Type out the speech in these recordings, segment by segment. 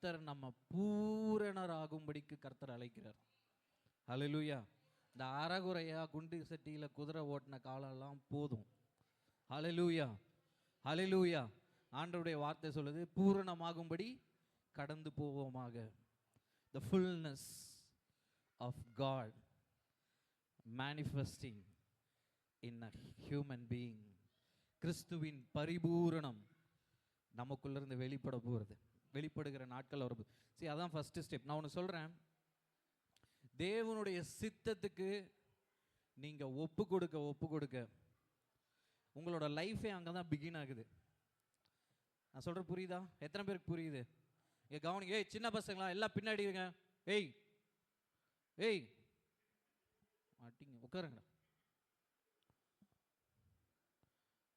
கர்த்தர் நம்ம பூரணராகும்படிக்கு கர்த்தர் அழைக்கிறார். ஹல்லேலூயா. இந்த அறகுறையா குண்டு சட்டியில் குதிரை ஓட்டின காலம்லாம் போதும். ஹல்லேலூயா, ஹல்லேலூயா. ஆண்டவருடைய வார்த்தை சொல்லுது, பூரணமாகும்படி கடந்து போவோமாக. The fullness of God manifesting in a human being. கிறிஸ்துவின் பரிபூரணம் நமக்குள்ளிருந்து வெளிப்பட போகிறது, வெளிப்படுகிற நாட்கள் வரும். சரி, அதான் ஃபர்ஸ்ட் ஸ்டெப். நான் ஒன்று சொல்கிறேன், தேவனுடைய சித்தத்துக்கு நீங்கள் ஒப்பு கொடுக்க உங்களோட லைஃபே அங்கே தான் பிகின் ஆகுது. நான் சொல்கிற புரியுதா? எத்தனை பேருக்கு புரியுது? இங்கே கவனிங்க. ஏய் சின்ன பசங்களா எல்லாம் பின்னாடி இருங்க. ஏய் ஏய் மாட்டிங்க, உட்காருங்க.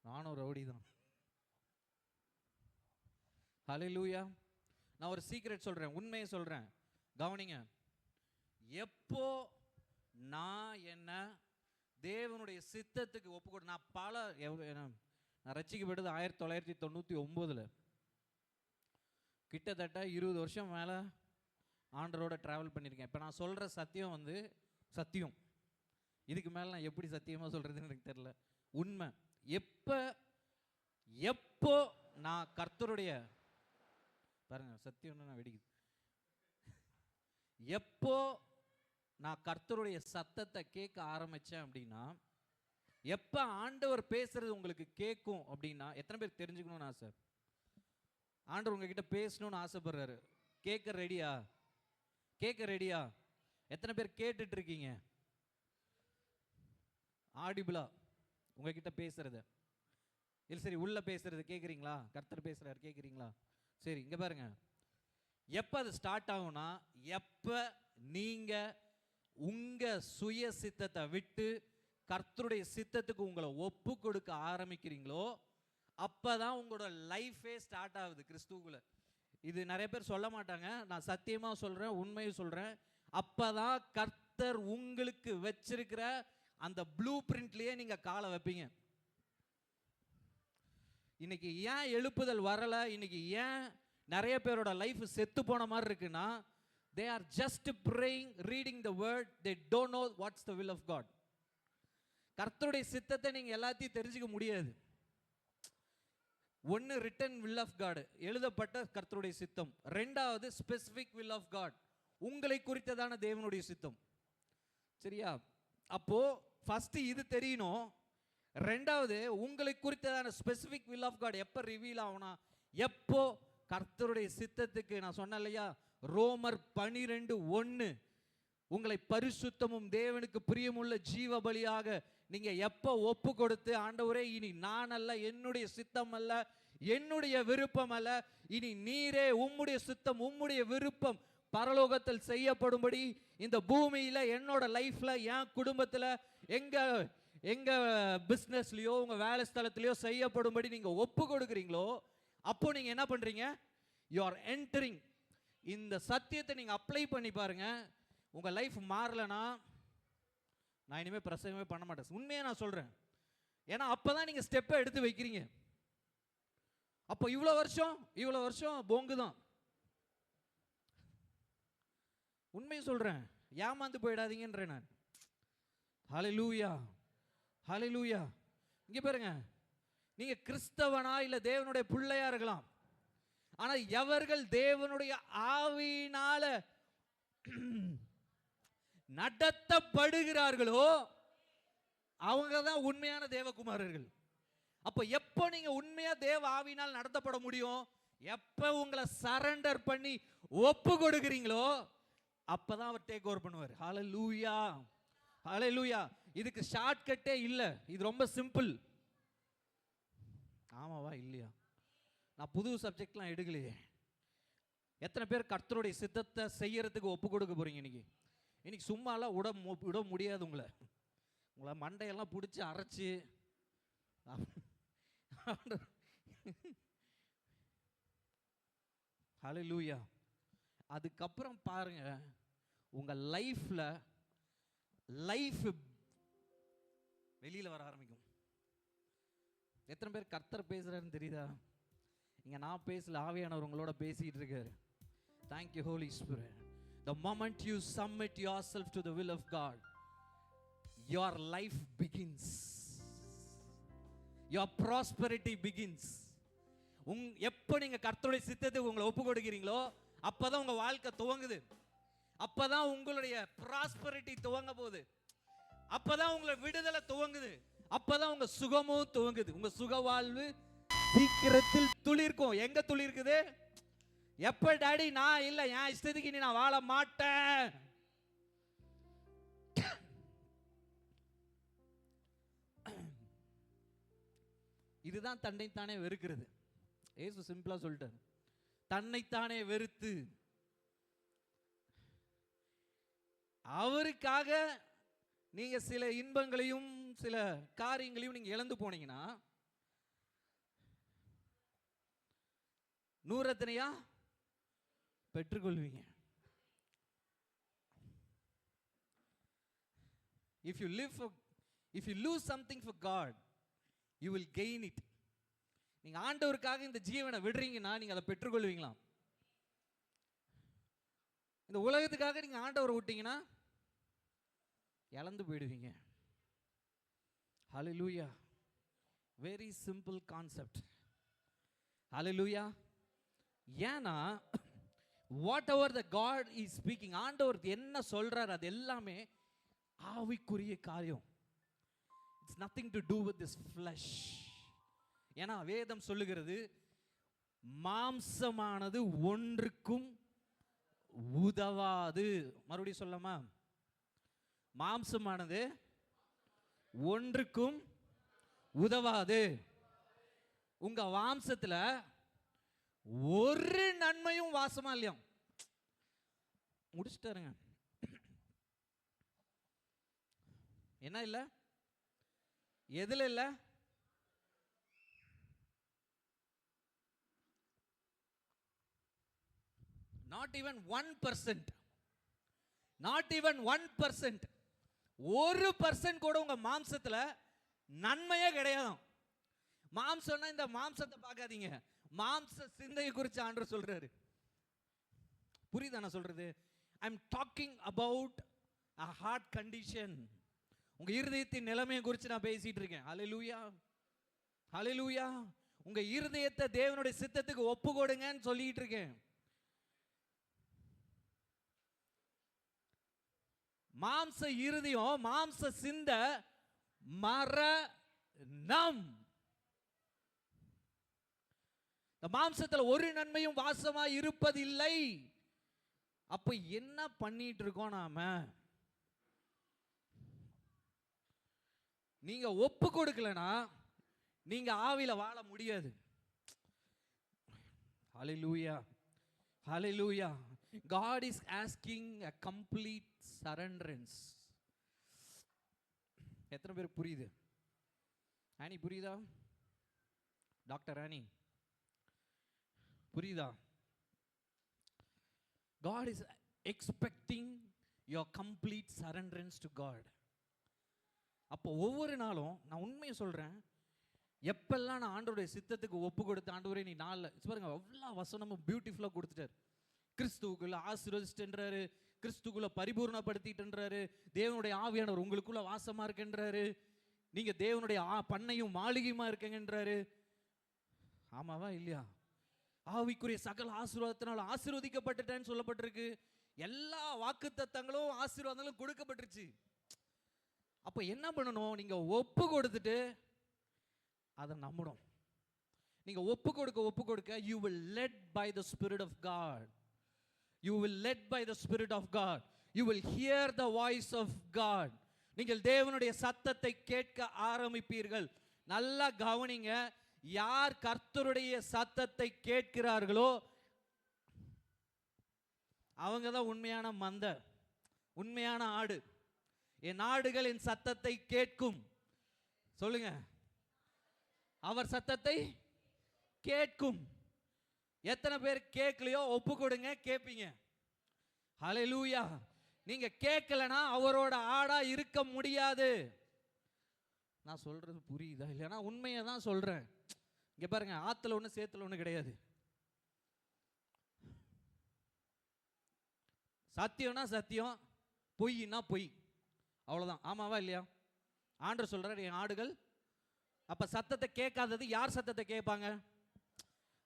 நானும் ரவுடி தான். ஹல்லேலூயா. நான் ஒரு சீக்ரெட் சொல்கிறேன், உண்மையை சொல்கிறேன், கவனிங்க. எப்போ நான் என்ன தேவனுடைய சித்தத்துக்கு ஒப்புக்கொடு, நான் ரட்சிக்கப்பட்டது 1999. கிட்டத்தட்ட 20 வருஷம் மேலே ஆண்டரோட ட்ராவல் பண்ணியிருக்கேன். இப்போ நான் சொல்கிற சத்தியம் வந்து சத்தியம். இதுக்கு மேலே நான் எப்படி சத்தியமாக சொல்கிறதுன்னு எனக்கு தெரில. உண்மை. எப்போ நான் கர்த்தருடைய, பாருங்க சத்தியம்னு நான் வெடிக்குது, எப்போ நான் கர்த்தருடைய சத்தத்தை கேட்க ஆரம்பித்தேன் அப்படின்னா, எப்போ ஆண்டவர் பேசுறது உங்களுக்கு கேட்கும் அப்படின்னா, எத்தனை பேர் தெரிஞ்சுக்கணும்னு ஆசை? ஆண்டவர் உங்ககிட்ட பேசணும்னு ஆசைப்படுறாரு. கேட்க ரெடியா? கேட்க ரெடியா? எத்தனை பேர் கேட்டுட்டு இருக்கீங்க? ஆடிபிளா உங்ககிட்ட பேசுறது இல்லை, சரி உள்ள பேசுறது கேட்குறீங்களா? கர்த்தர் பேசுறாரு கேட்குறீங்களா? சரி, இங்கே பாருங்க. எப்போ அது ஸ்டார்ட் ஆகும்னா, எப்போ நீங்கள் உங்கள் சுய சித்தத்தை விட்டு கர்த்தருடைய சித்தத்துக்கு உங்களை ஒப்பு கொடுக்க ஆரம்பிக்கிறீங்களோ அப்போ தான் உங்களோட லைஃபே ஸ்டார்ட் ஆகுது கிறிஸ்துவுக்குள்ள. இது நிறைய பேர் சொல்ல மாட்டாங்க, நான் சத்தியமாக சொல்கிறேன், உண்மையை சொல்கிறேன். அப்போ தான் கர்த்தர் உங்களுக்கு வச்சிருக்கிற அந்த ப்ளூ பிரிண்ட்லேயே நீங்கள் காலை வைப்பீங்க. இன்னைக்கு ஏன் எழுப்புதல் வரலை, இன்னைக்கு ஏன் நிறைய பேரோட லைஃப் செத்து போன மாதிரி இருக்குன்னா, they are just praying, reading the word, they don't know what's the will of God. கர்த்தருடைய சித்தத்தை நீங்கள் எல்லாத்தையும் தெரிஞ்சுக்க முடியாது. ஒன்று ரிட்டன் வில் ஆஃப் காட், எழுதப்பட்ட கர்த்தருடைய சித்தம். ரெண்டாவது ஸ்பெசிஃபிக் வில் ஆஃப் காட், உங்களை குறித்ததான தேவனுடைய சித்தம். சரியா? அப்போ ஃபர்ஸ்ட் இது தெரியணும். ரெண்டாவது உங்களை குறித்ததான ஸ்பெசிஃபிக் வில் ஆஃப் காட் எப்போ ரிவீல் ஆகும்னா, எப்போ கர்த்தருடைய சித்தத்துக்கு, நான் சொன்னேன் இல்லையா, ரோமர் 12:1, உங்களை பரிசுத்தமும் தேவனுக்கு பிரியமுள்ள ஜீவ பலியாக நீங்க எப்போ ஒப்பு கொடுத்து, ஆண்டவரே இனி நான் அல்ல, என்னுடைய சித்தம் அல்ல, என்னுடைய விருப்பம் அல்ல, இனி நீரே உம்முடைய சித்தம் உம்முடைய விருப்பம் பரலோகத்தில் செய்யப்படும்படி இந்த பூமியில என்னோட லைஃப்ல என் குடும்பத்தில் எங்க பிஸ்னஸ்லயோ உங்க வேலை ஸ்தலத்திலயோ செய்யப்படும்படி நீங்க ஒப்பு கொடுக்குறீங்களோ, அப்போ நீங்க என்ன பண்றீங்க? You are entering. இந்த சத்தியத்தை நீங்க அப்ளை பண்ணி பாருங்க. உங்க லைஃப் மாறலனா நான் இனிமேல் பிரசங்கமே பண்ண மாட்டேன். உண்மையாக நான் சொல்றேன். ஏன்னா அப்பதான் நீங்க ஸ்டெப்பை எடுத்து வைக்கிறீங்க. அப்போ இவ்வளோ வருஷம் போங்கு தான். உண்மையை சொல்றேன், ஏமாந்து போயிடாதீங்கன்றேன் நான். ஹல்லேலூயா, ஹல்லேலூயா. இங்க பாருங்க, நீங்க கிறிஸ்தவனா இல்ல தேவனுடைய பிள்ளையா இருக்கலாம். ஆனா எவர்கள் தேவனுடைய ஆவியினால நடத்தப்படுகிறார்களோ அவங்க தான் உண்மையான தேவகுமாரர்கள். அப்ப எப்போ நீங்க உண்மையா தேவ ஆவியினால் நடத்தப்பட முடியும்? எப்ப உங்களை சரண்டர் பண்ணி ஒப்பு கொடுக்கிறீங்களோ அப்பதான் அவர் டேக் ஓவர் பண்ணுவார். ஹல்லேலூயா, ஹல்லேலூயா. இதுக்கு ஷார்ட் கட்டே இல்லை, இது ரொம்ப சிம்பிள். ஆமாவா இல்லையா? நான் புது சப்ஜெக்ட்லாம் எடுக்கலையே. எத்தனை பேர் கர்த்தருடைய சித்தத்தை செய்யறதுக்கு ஒப்பு கொடுக்க போறீங்க? இன்னைக்கு சும்மாலாம் விட முடியாது. உங்களை மண்டையெல்லாம் பிடிச்சி அரைச்சி ஹல்லேலூயா. அதுக்கப்புறம் பாருங்க, உங்க லைஃப்ல வெளியில வர ஆரம்பிக்கும். எத்தனை பேர் கர்த்தர் பேசுறாருன்னு தெரியுதா? இங்க நான் பேசல, ஆவியானவர் உங்களோட பேசிட்டு இருக்காரு. Thank you, Holy Spirit. The moment you submit yourself to the will of God, your life begins. Your prosperity begins. எப்போ நீங்க கர்த்தருடைய சித்தத்துக்கு உங்களை ஒப்பு கொடுக்கிறீங்களோ அப்பதான் உங்க வாழ்க்கை துவங்குது. அப்பதான் உங்களுடைய ப்ராஸ்பரிட்டி துவங்க போகுது. அப்பதான் உங்களை விடுதலை துவங்குது. அப்பதான் உங்க சுகமும் துவங்குது. உங்க சுக வாழ்வு சீக்கிரத்தில் துளிர்க்கும். எங்க துளிர்க்குது? எப்ப டாடி நான் இல்ல என் இஷ்டத்துக்கு நீ நான் வாழ மாட்டேன். இதுதான் தன்னைத்தானே வெறுக்கிறது. ஏசு சிம்பிளா சொல்லிட்டார், தன்னைத்தானே வெறுத்து அவருக்காக நீங்க சில இன்பங்களையும் சில காரியங்களையும் நீங்க இழந்து போனீங்கன்னா 100 எத்தனையா பெற்றுக்கொள்வீங்க. If you lose something for God, you will gain it. நீங்க ஆண்டவருக்காக இந்த ஜீவனை விடுறீங்கன்னா நீங்க அதை பெற்றுக்கொள்வீங்களா? இந்த உலகத்துக்காக நீங்க ஆண்டவரை விட்டீங்கன்னா இழந்து போயிடுவீங்க. Hallelujah. Very simple concept. Hallelujah. ஏன்னா whatever the God is speaking, ஆண்டவர் என்ன சொல்றார் அது எல்லாமே ஆவிக்குரிய காரியம். It's nothing to do with this flesh. ஏன்னா வேதம் சொல்லுகிறது, மாம்சமானது ஒன்றுக்கும் உதவாது. மறுபடியும் சொல்லமா? மாம்சமானது ஒன்றுக்கும் உதவாது. உங்க மாம்சத்துல ஒரு நன்மையும் வாசமா இல்லையா? முடிச்சுட்டாருங்க. என்ன இல்ல? எதுல இல்ல? Not even 1%. Not even 1%. 1% கூட உங்க மாம்சத்துல நன்மையே கிடையாது. மாம்சம்னா இந்த மாம்சத்தை பார்க்காதீங்க, மாம்ச சிந்தையை குறித்து ஆண்டவர் சொல்றாரு. புரியுதா நான் சொல்றது? I am talking about a heart condition. உங்க இருதயத்தின் நிலைமையை குறித்து நான் பேசிட்டு இருக்கேன். ஹல்லேலூயா. ஹல்லேலூயா. உங்க இருதயத்தை தேவனுடைய சித்தத்துக்கு ஒப்பு கொடுங்கன்னு சொல்லிட்டு இருக்கேன். மாம்ச இருதயம், மாம்ச சிந்த மரணம். இந்த மாம்சத்துல ஒரு நன்மையும் வாசமா இருப்பதில்லை. அப்ப என்ன பண்ணிட்டு இருக்கோம் நாம? நீங்க ஒப்பு கொடுக்கலனா நீங்க ஆவில வாழ முடியாது. ஹல்லேலூயா. ஹல்லேலூயா. God is asking a complete surrenderance. எத்தனை பேர் புரியுது? ஆனி புரியுதா? டாக்டர் ஆனி புரியுதா? God is expecting your complete surrenderance to God. அப்போ ஒவ்வொரு நாளும் நான் உண்மையை சொல்றேன், எப்பெல்லாம் நான் ஆண்டவருடைய சித்தத்துக்கு ஒப்பு கொடுத்து, ஆண்டவரே நீ நாள்ல பாருங்க அவ்வளோ வசனமும் பியூட்டிஃபுல்லாக கொடுத்துட்டார். கிறிஸ்துவுக்குள்ள ஆசீர்வதிச்சுன்றாரு, கிறிஸ்துக்குள்ள பரிபூர்ணப்படுத்திட்டுன்றாரு, தேவனுடைய ஆவியானவர் உங்களுக்குள்ள வாசமா இருக்குன்றாரு, நீங்க தேவனுடைய பண்ணையும் மாளிகையுமா இருக்கங்கன்றாரு. ஆமாவா இல்லையா? ஆவிக்குரிய சகல ஆசீர்வாதத்தினால ஆசீர்வதிக்கப்பட்டுட்டேன்னு சொல்லப்பட்டிருக்கு. எல்லா வாக்குத்தத்தங்களும் ஆசீர்வாதங்களும் கொடுக்கப்பட்டுருச்சு. அப்போ என்ன பண்ணணும்? நீங்க ஒப்பு கொடுத்துட்டு அதை நம்பணும். நீங்க ஒப்பு கொடுக்க you will led by the Spirit of God. You will led by the Spirit of God. You will hear the voice of God. நீங்கள் தேவனுடைய சத்தத்தை கேட்க ஆரம்பிப்பீர்கள். நல்லா கவனிங்க, யார் கர்த்தருடைய சத்தத்தை கேட்கிறார்களோ அவங்க தான் உண்மையான மந்தை, உண்மையான ஆடு. என் ஆடுகள் என் சத்தத்தை கேட்கும். சொல்லுங்க, அவர் சத்தத்தை கேட்கும். எத்தனை பேர் கேட்கலையோ ஒப்பு கொடுங்க, கேட்பீங்க. ஹல்லேலூயா. நீங்க கேட்கலனா அவரோட ஆடா இருக்க முடியாது. நான் சொல்றது புரியுதா இல்லையா? உண்மையை தான் சொல்றேன். இங்க பாருங்க, ஆத்துல ஒண்ணு சேத்துல ஒண்ணு கிடையாது. சத்தியம்னா சத்தியம், பொய்னா பொய், அவ்வளவுதான். ஆமாவா இல்லையா? ஆண்டவர் சொல்றாரு என் ஆடுகள். அப்ப சத்தத்தை கேட்காதது யார் சத்தத்தை கேட்பாங்க?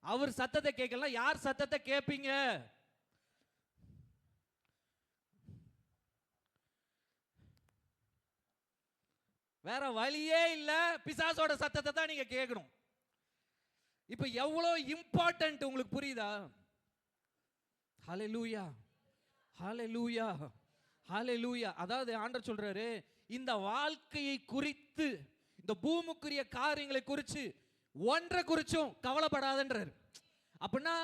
அவர் சத்தத்தை கேட்கல, யார் சத்தத்தை கேட்பீங்க? வேற வழியே இல்ல, பிசாசோட சத்தத்தை தான் நீங்க கேட்கணும். இப்ப எவ்வளவு இம்பார்ட்டன்ட் உங்களுக்கு புரியுதா? ஹல்லேலூயா, ஹல்லேலூயா, ஹல்லேலூயா. அதாவது ஆண்டவர் சொல்றாரு இந்த வாழ்க்கையை குறித்து, இந்த பூமிக்குரிய காரியங்களை குறித்து ஒன்றை குறிச்சும் கவலைப்படாதன்றாரு. அப்படின்னா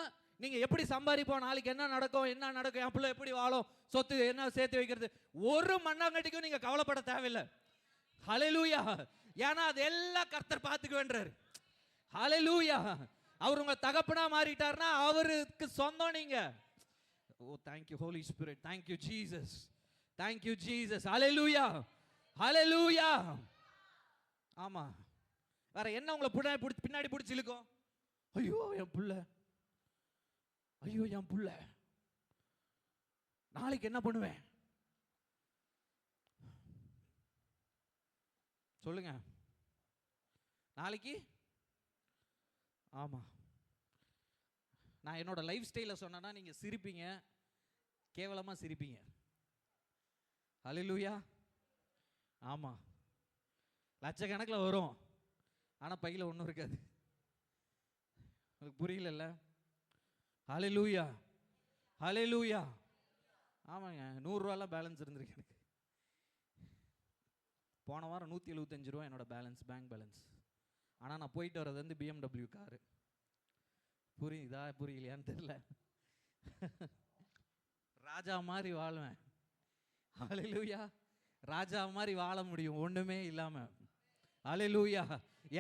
நீங்க எப்படி சம்பாதிப்போம், நாளைக்கு என்ன நடக்கும், என் பிள்ளை எப்படி வாழும், சொத்து என்ன சேர்த்து வைக்கிறது, ஒரு மண்ணாங்கட்டிக்கும் நீங்க கவலைப்பட தேவையில்லை. ஹல்லேலூயா. ஏன்னா அது எல்லாம் கர்த்தர் பார்த்துக்குவேன்றாரு. ஹல்லேலூயா. அவர் உங்க தகப்பனா மாறிட்டார்னா அவருக்கு சொந்தம் நீங்க. ஓ thank you Holy Spirit, thank you Jesus, thank you Jesus. ஹல்லேலூயா, ஹல்லேலூயா. ஆமா, வேற என்ன உங்களை பின்னாடி பிடிச்சி இழுக்கும்? ஐயோ என் புள்ள, ஐயோ என் புள்ள, நாளைக்கு என்ன பண்ணுவேன் சொல்லுங்க, நாளைக்கு. ஆமா, நான் என்னோட லைஃப் ஸ்டைல சொன்னா நீங்க சிரிப்பீங்க, கேவலமா சிரிப்பீங்க. ஹல்லேலூயா. ஆமா, லட்சக்கணக்கில் வரும், ஆனா பையில ஒன்றும் இருக்காது. உங்களுக்கு புரியல? ஹல்லேலூயா, ஹல்லேலூயா. ஆமாங்க, 100 ரூபாலாம் பேலன்ஸ் இருந்திருக்கு எனக்கு. போன வாரம் 175 ரூபா என்னோட பேலன்ஸ், பேங்க் பேலன்ஸ். ஆனால் நான் போயிட்டு வர்றது வந்து BMW காரு. புரியுதா புரியலையான்னு தெரியல. ராஜா மாதிரி வாழ்வேன். ஹல்லேலூயா. ராஜா மாதிரி வாழ முடியும் ஒண்ணுமே இல்லாம. ஹல்லேலூயா.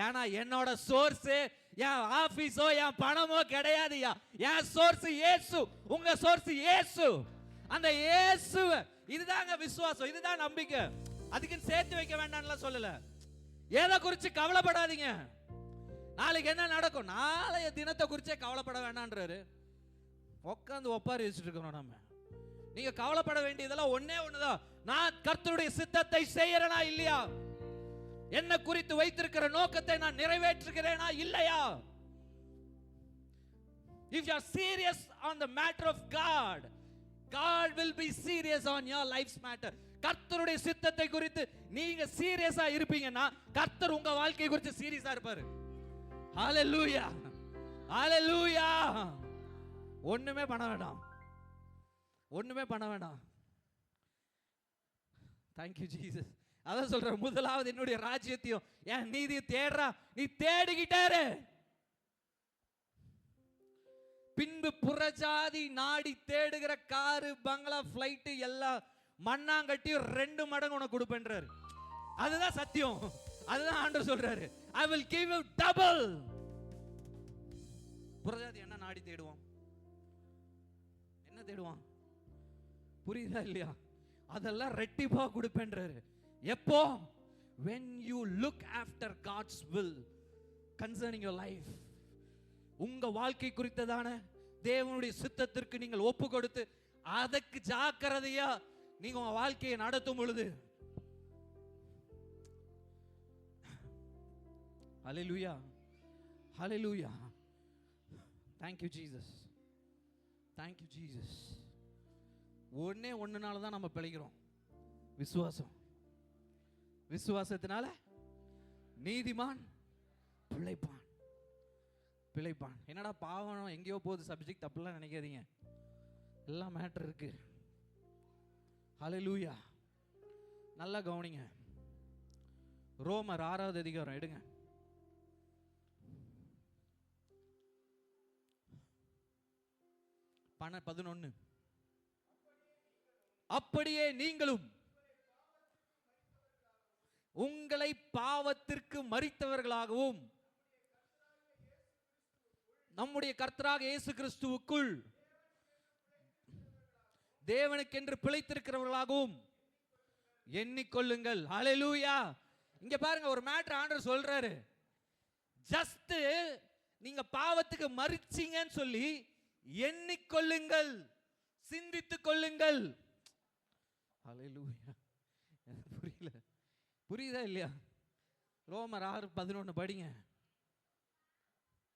ஏன்னா என்னோட சோர்ஸ் என் ஆபீஸோ என் பணமோ கிடையாதுயா. என் சோர்ஸ் இயேசு. உங்க சோர்ஸ் இயேசு. அந்த இயேசு, இதுதாங்க விசுவாசம், இதுதான் நம்பிக்கை. அதுக்கு சேர்த்து வைக்க வேண்டாம்னு சொல்லல. எதை குறித்து கவலைப்படாதீங்க, நாளைக்கு என்ன நடக்கும், நாளைய தினத்தை குறிச்சே கவலைப்பட வேண்டான்றாரு. உட்காந்து ஒப்பாரி வச்சுட்டு இருக்கணும் நம்ம. நீங்க கவலைப்பட வேண்டியதெல்லாம் ஒன்னே ஒண்ணுதான், நான் கர்த்தருடைய சித்தத்தை செய்யறேனா இல்லையா, என்ன குறித்து வைத்திருக்கிற நோக்கத்தை நான் நிறைவேற்றுகிறேனா இல்லையா. If you are serious on the matter of God, God will be serious on your life's matter. கர்த்தருடைய சித்தத்தை குறித்து நீங்க சீரியஸா இருப்பீங்கன்னா கர்த்தர் உங்க வாழ்க்கை குறித்து சீரியஸா இருப்பாரு. ஹல்லேலூயா, ஹல்லேலூயா. ஒண்ணுமே பண்ண வேண்டாம், ஒண்ணுமே பண்ண வேண்டாம். Thank you Jesus. அதான் சொல்ற, முதலாவது என்னுடைய ராஜ்யத்தையும் என் நீதியை தேடுறா, நீ தேடிக்கிட்டாரு. பின்பு புறஜாதி நாடி தேடுகிற காரு, பங்களா, பிளைட் எல்லாம் மண்ணாங்கட்டியும் 2 மடங்கு உனக்கு கொடுப்பேன்றாரு. அதுதான் சத்தியம், அதுதான் ஆண்டவர் சொல்றாரு. I will give you double. புறஜாதி என்ன நாடி தேடுவான், என்ன தேடுவான், புரியுதா இல்லையா? அதெல்லாம் ரெட்டிப்பா கொடுப்பேன்றாரு. எப்போ? when you look after God's will concerning your life. உங்க வாழ்க்கை குறித்ததான தேவனுடைய சித்தத்திற்கு நீங்கள் ஒப்பு கொடுத்து அதற்கு ஜாக்கிரதையா நீங்க உங்க வாழ்க்கையை நடத்தும் பொழுது, ஹல்லேலூயா, ஹல்லேலூயா. Thank you Jesus, thank you Jesus. ஒண்ணுனால தான் நம்ம பிழைக்கிறோம், விசுவாசம். விசுவாசத்தினால நீதிமான் பிழைப்பான், பிழைப்பான். என்னடா பாவம் எங்கேயோ போகுது சப்ஜெக்ட், அப்படிலாம் நினைக்காதீங்க, எல்லாம் மேட்டர் இருக்கு. ஹல்லேலூயா. நல்லா கவனிங்க. ரோமர் 6வது அதிகாரம் எடுங்க. பண 11. அப்படியே நீங்களும் உங்களை பாவத்திற்கு மரித்தவர்களாகவும் நம்முடைய கர்த்தராக இயேசு கிறிஸ்துவுக்குள் தேவனுக்கென்று பிழைத்திருக்கிறவர்களாகவும் எண்ணிக்கொள்ளுங்கள். ஹல்லேலூயா. இங்க பாருங்க, ஒரு மேட்டர் ஆண்டவர் சொல்றாரு. ஜஸ்ட் நீங்க பாவத்துக்கு மரிச்சீங்கன்னு சொல்லி எண்ணிக்கொள்ளுங்கள். சிந்தித்துக் கொள்ளுங்கள். ஹல்லேலூயா. புரியல, புரியுதா இல்லையா? ரோமர் 6:11 படிங்க.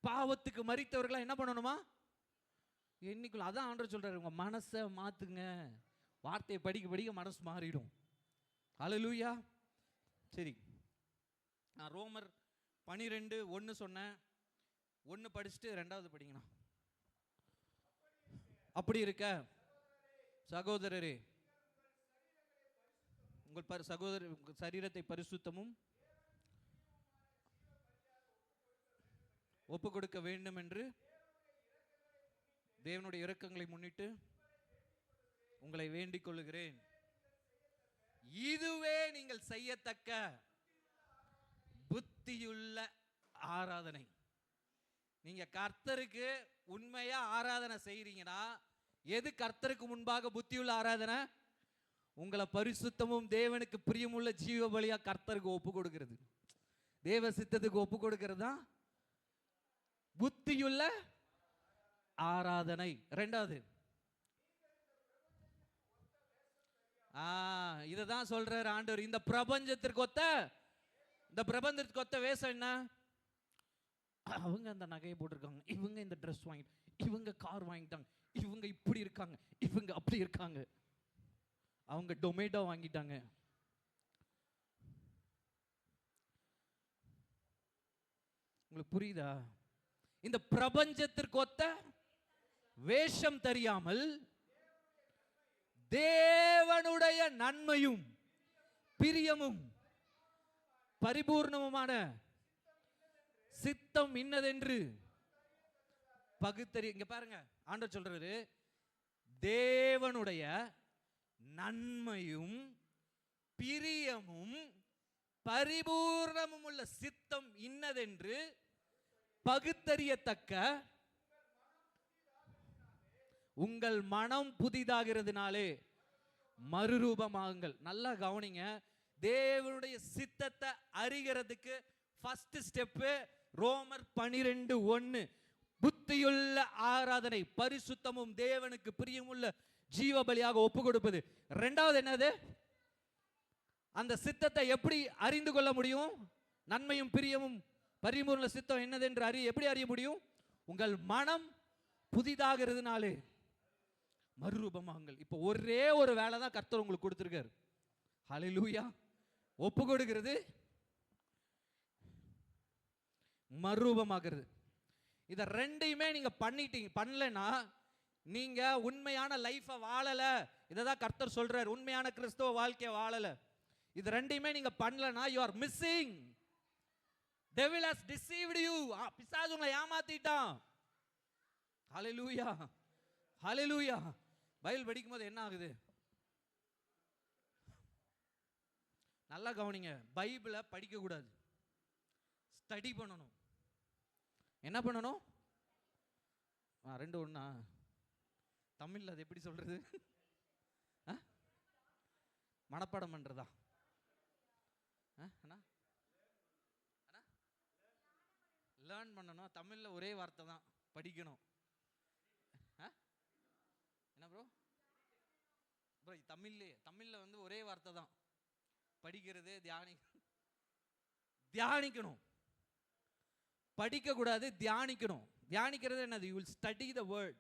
பாவத்துக்கு மரித்தவர்களா என்ன பண்ணணுமா? என்னைக்குள்ள அதான் ஆண்டவர் சொல்றாரு, உங்க மனசை மாத்துங்க. வார்த்தையை படிக்க படிக்க மனசு மாறிடும். ஹல்லேலூயா. சரி, நான் ரோமர் 12:1 சொன்னேன். 1 படிச்சுட்டு 2வது படிங்கண்ணா. அப்படி இருக்க சகோதரரே, உங்கள் சகோதரர் சரீரத்தை பரிசுத்தமும் ஒப்பு கொடுக்க வேண்டும் என்று தேவனுடைய இரக்கங்களை முன்னிட்டு உங்களை வேண்டிக் கொள்ளுகிறேன். இதுவே நீங்கள் செய்யத்தக்க புத்தியுள்ள ஆராதனை. நீங்க கர்த்தருக்கு உண்மையா ஆராதனை செய்றீங்கன்னா, எது கர்த்தருக்கு முன்பாக புத்தியுள்ள ஆராதனை? உங்களை பரிசுத்தமும் தேவனுக்கு பிரியமுள்ள ஜீவ பலியா கர்த்தருக்கு ஒப்பு கொடுக்கிறது, தேவ சித்தத்துக்கு ஒப்பு கொடுக்கிறது தான் புத்தியுள்ள ஆராதனை. 2வது, இததான் சொல்றாரு ஆண்டவர். இந்த பிரபஞ்சத்திற்கு ஒத்த வேஷம் என்ன? அவங்க அந்த நகையை போட்டிருக்காங்க, இவங்க இந்த ட்ரெஸ் வாங்கிட்டு, இவங்க கார் வாங்கிட்டாங்க, இவங்க இப்படி இருக்காங்க, இவங்க அப்படி இருக்காங்க, அவங்க டொமேட்டோ வாங்கிட்டாங்க. உங்களுக்கு புரியுதா? இந்த பிரபஞ்சத்திற்கு ஒத்த வேஷம் தெரியாமல் தேவனுடைய நன்மையும் பிரியமும் பரிபூர்ணமுமான சித்தம் இன்னதென்று பகுத்தறி. இங்க பாருங்க, ஆண்டவர் சொல்றாரு, தேவனுடைய நன்மையும் பிரியமும் பரிபூர்ணமும் உள்ள சித்தம் இன்னதென்று பகுத்தறியத்தக்க உங்கள் மனம் புதிதாகிறதுனாலே மறுரூபமாகுங்கள். நல்லா கவனிங்க, தேவனுடைய சித்தத்தை அறிகிறதுக்கு ஃபர்ஸ்ட் ஸ்டெப் ரோமர் 12:1, புத்தியுள்ள ஆராதனை, பரிசுத்தமும் தேவனுக்கு பிரியமுள்ள ஜீவ பலியாக ஒப்பு கொடுப்பது. 2வது என்னது? அந்த சித்தத்தை எப்படி அறிந்து கொள்ள முடியும்? நன்மையும் பிரியமும் பரிபூர்ண சித்தம் என்னதென்று எப்படி அறிய முடியும்? உங்கள் மனம் புதிதாகிறதுனாலே மறுரூபமாகுங்கள். இப்போ ஒரே ஒரு வேலை தான் கர்த்தர் உங்களுக்கு கொடுத்திருக்காரு. ஹல்லேலூயா. ஒப்பு கொடுக்கிறது, மறுரூபமாகிறது. இத ரெண்டையுமே நீங்க பண்ணலனா நீங்க உண்மையான லைஃபை வாழல. இததான் கர்த்தர் சொல்றார், உண்மையான கிறிஸ்தவ வாழ்க்கையை வாழல. இது ரெண்டையுமே நீங்க பண்ணலனா you are missing. Devil has deceived you. பிசாசு உங்களை ஏமாத்திட்டான். ஹல்லேலூயா, ஹல்லேலூயா. பைபிள் படிக்கும்போது என்ன ஆகுது? நல்லா கவனிங்க, பைபிளை படிக்க கூடாது, ஸ்டடி பண்ணணும். என்ன பண்ணணும்? 2 ஒண்ணா? தமிழ்ல அது எப்படி சொல்றது? மனப்பாடம் பண்றதா? லேர்ன் பண்ணணும். தமிழ்ல ஒரே வார்த்தை தான், படிக்கணும். என்ன ப்ரோ? தமிழ்ல வந்து ஒரே வார்த்தை தான், படிக்கிறது, தியானிக்கணும். படிக்க கூடாது, தியானிக்கணும். தியானிக்கிறது என்னது? You will study the word.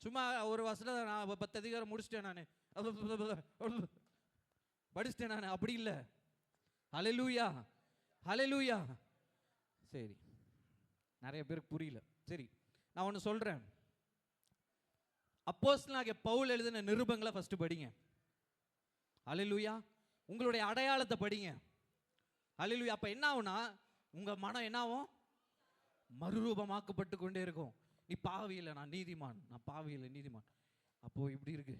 சும்மா ஒரு வருஷத்துல நான் 10 அதிகாரம் முடிச்சிட்டேன், நான் படிச்சிட்டேன் நான், அப்படி இல்லை. ஹல்லேலூயா, ஹல்லேலூயா. சரி, நிறைய பேருக்கு புரியல. சரி, நான் ஒன்று சொல்றேன். அப்போஸ்தலனாகிய பவுல் எழுதின நிருபங்களை ஃபர்ஸ்ட் படிங்க. ஹல்லேலூயா. உங்களுடைய அடையாளத்தை படிங்க. ஹல்லேலூயா. அப்ப என்ன ஆகும்னா, உங்க மனம் என்ன ஆகும்? மறுரூபமாக்கப்பட்டு கொண்டே இருக்கும். நீ பாவியில நான் நீதிமான், நான் பாவியில நீதிமான். அப்போ இப்படி இருக்கு,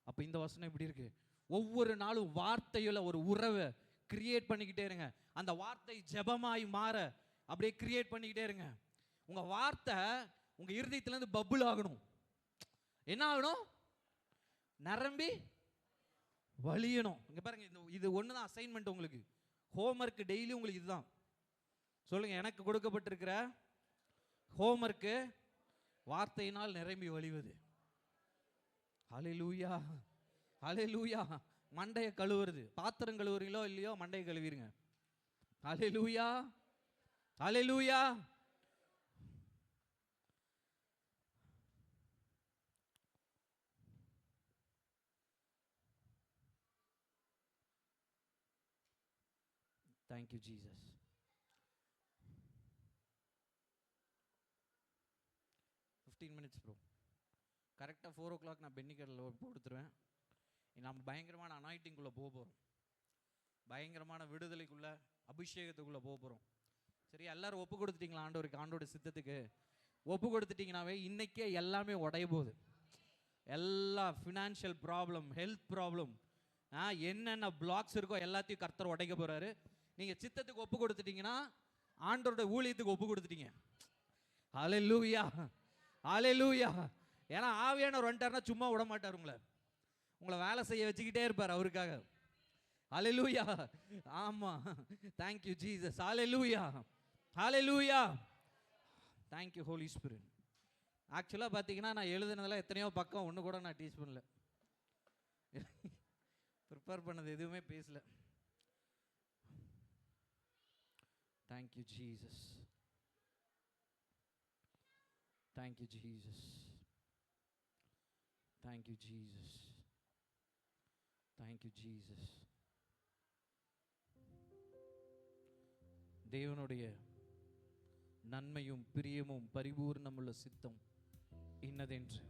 அப்போ இந்த வசனம் இப்படி இருக்கு. ஒவ்வொரு நாளும் வார்த்தையில ஒரு உறவை கிரியேட் பண்ணிக்கிட்டே இருங்க. அந்த வார்த்தை ஜெபமாய் மாற அப்படியே கிரியேட் பண்ணிக்கிட்டே இருங்க. உங்க வார்த்தை உங்க இருதயத்துல இருந்து பபுள் ஆகணும். என்ன ஆகணும்? நிரம்பி வழியணும். இங்க பாருங்க, இது ஒண்ணுதான் அசைன்மெண்ட் உங்களுக்கு. ஹோம்வொர்க் டெய்லி உங்களுக்கு இதுதான். சொல்லுங்க, எனக்கு கொடுக்கப்பட்டிருக்கிற ஹோம்வொர்க் வார்த்தையினால் நிரம்பி வழிவது. ஹல்லேலூயா, ஹல்லேலூயா. மண்டைய கழுவுறது, பாத்திரம் கழுவுறீங்களோ இல்லையோ மண்டையை கழுவிருங்க. ஹல்லேலூயா, ஹல்லேலூயா. Thank you Jesus. 15 minutes bro. கரெக்டாக 4 o'clock நான் பென்னிக்கடலில் கொடுத்துருவேன். நம்ம பயங்கரமான அனாயிட்டிங்குள்ளே போக போகிறோம், பயங்கரமான விடுதலைக்குள்ளே, அபிஷேகத்துக்குள்ளே போக போகிறோம். சரி, எல்லாரும் ஒப்பு கொடுத்துட்டீங்களா ஆண்டவருக்கு, ஆண்டோட சித்தத்துக்கு ஒப்பு கொடுத்துட்டீங்கன்னாவே இன்னைக்கே எல்லாமே உடைய போகுது. எல்லா ஃபினான்ஷியல் ப்ராப்ளம், ஹெல்த் ப்ராப்ளம், என்னென்ன பிளாக்ஸ் இருக்கோ எல்லாத்தையும் கர்த்தர் உடைக்க போகிறாரு. நீங்கள் சித்தத்துக்கு ஒப்பு கொடுத்துட்டீங்கன்னா ஆண்டவரோட ஊழியத்துக்கு ஒப்பு கொடுத்துட்டீங்க. ஹல்லேலூயா, ஹல்லேலூயா. ஏன்னா ஆவியானவர் வந்துட்டாருன்னா சும்மா விட மாட்டார், உங்களை வேலை செய்ய வச்சுக்கிட்டே இருப்பார் அவருக்காக. ஹல்லேலூயா, ஆமாம். Thank you Jesus. Hallelujah, hallelujah. Thank you holy spirit. ஆக்சுவலாக பார்த்தீங்கன்னா நான் எழுதுனதெல்லாம் எத்தனையோ பக்கம், ஒன்று கூட நான் டீச் பண்ணல, ப்ரிப்பேர் பண்ணது எதுவுமே பேசல. Thank you Jesus, thank you Jesus, thank you Jesus, thank you Jesus. தேவனுடைய நன்மையும் பிரியமும் பரிபூர்ணமுள்ள சித்தம் இன்னதென்று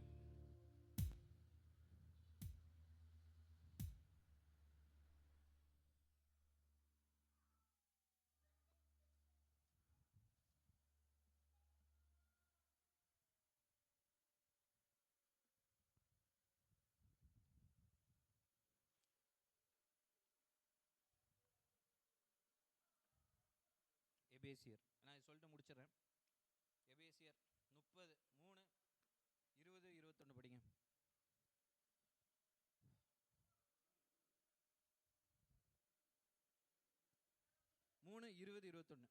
எபேசியர், நான் சொல்லிட்டு முடிச்சிடறேன். எபேசியர் 30:3-20-21 படிங்க. 3:20-21.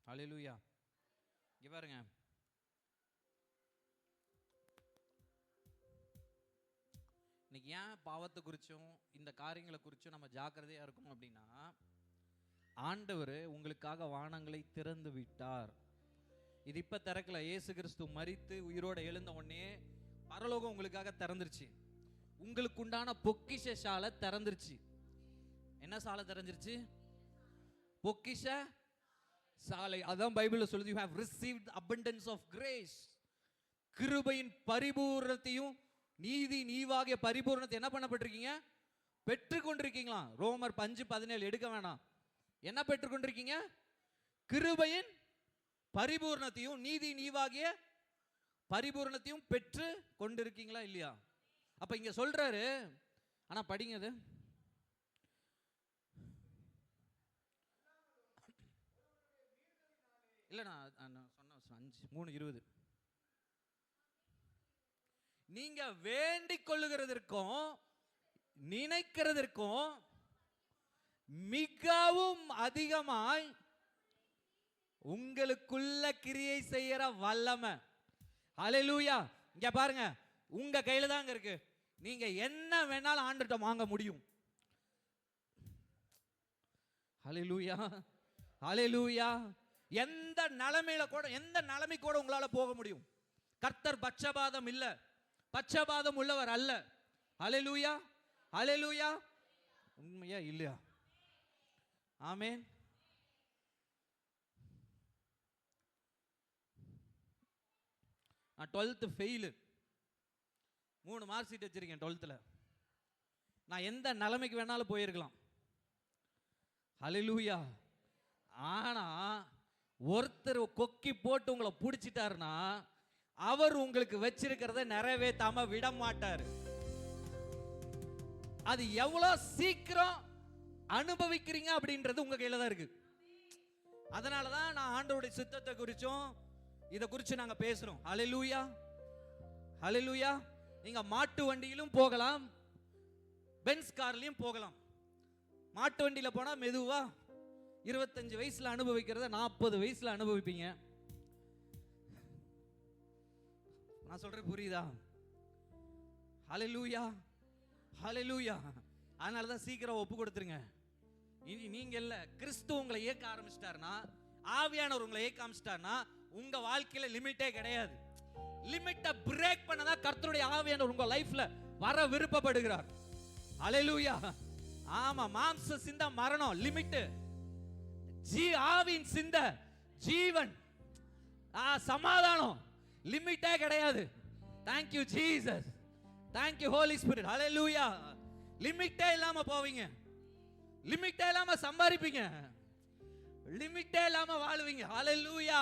ஹல்லேலூயா. இங்க பாருங்க, இன்னைக்கு ஏன் பாவத்தை குறிச்சும் இந்த காரியங்களை குறிச்சும் நம்ம ஜாக்கிரதையா இருக்கணும் அப்படின்னா, ஆண்டவர் உங்களுக்காக வானங்களை திறந்து விட்டார். இது இப்ப திறக்கல, இயேசு கிறிஸ்து மரித்து உயிரோட எழுந்த உடனே பரலோகம் உங்களுக்காக திறந்துருச்சு. உங்களுக்கு உண்டான பொக்கிஷ சாலை திறந்துருச்சு. என்ன சாலை திறந்துருச்சு? பொக்கிஷ சாலை. அதான் பைபிள்ல சொல்லுது, you have received abundance of grace. கிருபையின் பரிபூரணத்தையும் நீதி நீவாகிய பரிபூரணத்தை என்ன பண்ணப்பட்டிருக்கீங்க? பெற்றுக்கொண்டிருக்கீங்களா? ரோமர் 5:17 எடுக்க வேணாம். என்ன பெற்றுக்கொண்டிருக்கீங்க? கிருபையின் பரிபூரணத்தையும் நீதி நீவாகிய பரிபூரணத்தையும் பெற்று கொண்டிருக்கீங்களா இல்லையா? அப்ப இங்க சொல்றாரு, ஆனா படிங்க அது. இல்ல நான் சொன்ன 3:20. நீங்க வேண்டிக் கொள்ளுகிறதற்கும் நினைக்கிறதற்கும் மிகவும் அதிகமாய் உங்களுக்குள்ள கிரியை செய்யற வல்லமை. ஹல்லேலூயா. இங்க பாருங்க, உங்க கையில தாங்க இருக்கு. நீங்க என்ன வேணாலும் ஆண்டவர்ட்ட வாங்க முடியும். ஹல்லேலூயா, ஹல்லேலூயா. எந்த நிலைமையில கூட, எந்த நிலைமை கூட உங்களால போக முடியும். கர்த்தர் பட்சபாதம் இல்ல, பட்சபாதம் உள்ளவர் அல்ல. ஹல்லேலூயா, ஹல்லேலூயா. உண்மையா இல்லையா? ஆமென். நான் 12th ஃபெயில், 3 மார்க் ஷீட் வச்சிருக்கேன் 12th. நான் எந்த நிலைமைக்கு வேணாலும் போயிருக்கலாம். ஹல்லேலூயா. ஆனா ஒருத்தர் கொக்கி போட்டு உங்களை பிடிச்சிட்டாருன்னா அவர் உங்களுக்கு வச்சிருக்கிறத நிறைவேற்றாம விட மாட்டாரு. அது எவ்வளவு சீக்கிரம் அனுபவிக்கிறீங்க அப்படின்றது உங்க கையில தான் இருக்கு. அதனாலதான் நான் ஆண்டவருடைய சித்தத்தை குறிச்சும் இத குறித்து நாங்க பேசுறோம். ஹல்லேலூயா, ஹல்லேலூயா. நீங்க மாட்டு வண்டியிலும் போகலாம், பென்ஸ் கார்லயும் போகலாம். மாட்டு வண்டியில போனா மெதுவா 25 வயசுல அனுபவிக்கிறத 40 வயசுல அனுபவிப்பீங்க. நான் சொல்றது புரியுதா? ஹல்லேலூயா, ஹல்லேலூயா. அதனால தான் சீக்கிரம் ஒப்பு கொடுத்துருங்க. இனி நீங்க இல்ல, கிறிஸ்து உங்களை இயக்க ஆரம்பிச்சிட்டாருன்னா, ஆவியானவர் உங்களை இயக்க ஆரம்பிச்சிட்டாருன்னா, உங்க வாழ்க்கையில லிமிட்டே கிடையாது. லிமிட்டை பிரேக் பண்ணதா கர்த்தருடைய ஆவியானவர் உங்க லைஃப்ல வர விருப்பப்படுகிறார். ஹல்லேலூயா. ஆமா, மாம்ச சிந்த மரணம் லிமிட், ஆவியின் சிந்த ஜீவன், சமாதானம் லிமிட்டே கிடையாது. Thank you Jesus, thank you Holy Spirit. ஹல்லேலூயா. லிமிட்டே இல்லாம போவீங்க, லிமிட்டே இல்லாம சம்பாதிப்பீங்க, லிமிட்டே இல்லாம வாழுவீங்க. ஹல்லேலூயா.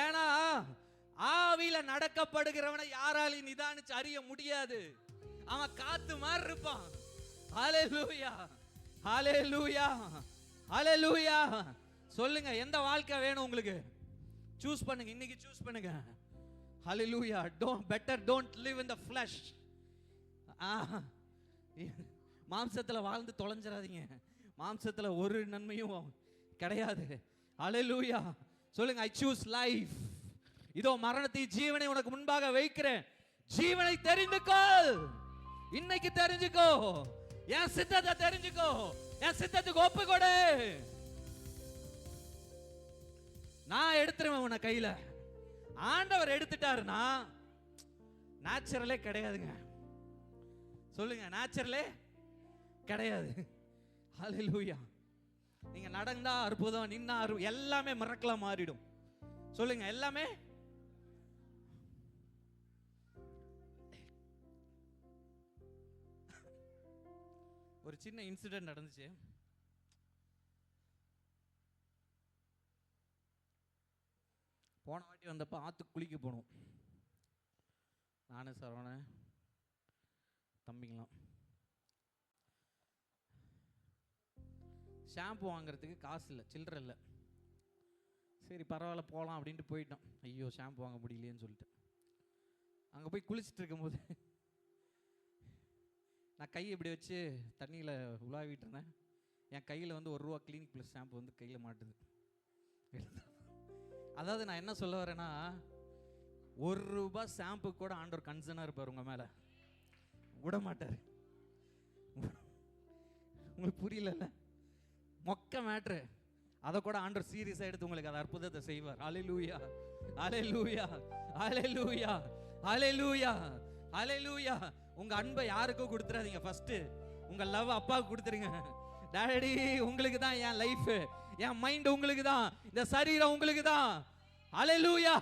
ஏன்னா ஆவியில நடக்கப்படுகிறவனை யாராலையும் நிதானிச்சு அறிய முடியாது. அவன் காத்து மாதிரி இருப்பான். ஹல்லேலூயா, ஹல்லேலூயா, ஹல்லேலூயா. சொல்லுங்க, எந்த வாழ்க்கை வேணும் உங்களுக்கு? சூஸ் பண்ணுங்க, இன்னைக்கு சூஸ் பண்ணுங்க. ஹல்லேலூயா. Don't live in the flesh. மாம்சத்துல வாழ்ந்து தொலைஞ்சிராதீங்க. மாம்சத்துல ஒரு நன்மையும் கிடையாது. ஹல்லேலூயா. சொல்லுங்க, I choose life. இதோ மரணத்தை ஜீவனை உனக்கு முன்பாக வைக்கிறேன். ஜீவனை தெரிந்துக்கோ, இன்னைக்கு தெரிஞ்சுக்கோ. என் சித்தத்தை தெரிஞ்சுக்கோ, என் சித்தத்துக்கு ஒப்பு கொடு. நான் எடுத்துருவேன் உன்னை கையில. ஆண்டவர் எடுத்துட்டாருன்னா நேச்சுரலே கிடையாதுங்க. சொல்லுங்க, நேச்சுரலே கிடையாது. ஹல்லேலூயா. நீங்க நடந்தா அற்புதம், நின்னா எல்லாமே மிரக்கலா மாறிடும். சொல்லுங்க, எல்லாமே. ஒரு சின்ன இன்சிடென்ட் நடந்துச்சு. போன வாட்டி வந்தப்ப ஆத்துக்கு குளிக்க போனோம். நானு, சரவணன், தம்பிங்களாம். ஷாம்பு வாங்குறதுக்கு காசு இல்லை, சில்லற இல்லை. சரி பரவாயில்ல போகலாம் அப்படின்ட்டு போயிட்டோம். ஐயோ ஷாம்பு வாங்க முடியலையேன்னு சொல்லிட்டு அங்கே போய் குளிச்சுட்டு இருக்கும்போது நான் கையை இப்படி வச்சு தண்ணியில் உலாவிட்டு இருந்தேன். என் கையில் வந்து ₹1 கிளினிக் ப்ளஸ் ஷாம்பு வந்து கையில் மாட்டுது. அதாவது நான் என்ன சொல்ல வரேன்னா, ₹1 ஷாம்பு கூட ஆண்டவர் கன்சர்னாக இருப்பார் உங்கள் மேலே, விட மாட்டார். உங்களுக்கு புரியல? மொக்க மேட்ரு, அதை கூட ஆண்டவர் சீரியஸாக எடுத்து உங்களுக்கு அதை அற்புதத்தை செய்வார். ஹல்லேலூயா, ஹல்லேலூயா, ஹல்லேலூயா, ஹல்லேலூயா, ஹல்லேலூயா. உங்க அன்பை யாருக்கும் கொடுத்துறாதீங்க. ஃபர்ஸ்ட் உங்க லவ் அப்பாவுக்கு கொடுத்துருங்க. டாடி உங்களுக்கு தான் என் லைஃப், என் மைண்ட் உங்களுக்கு தான், இந்த சரீரம் உங்களுக்கு தான். ஹல்லேலூயா.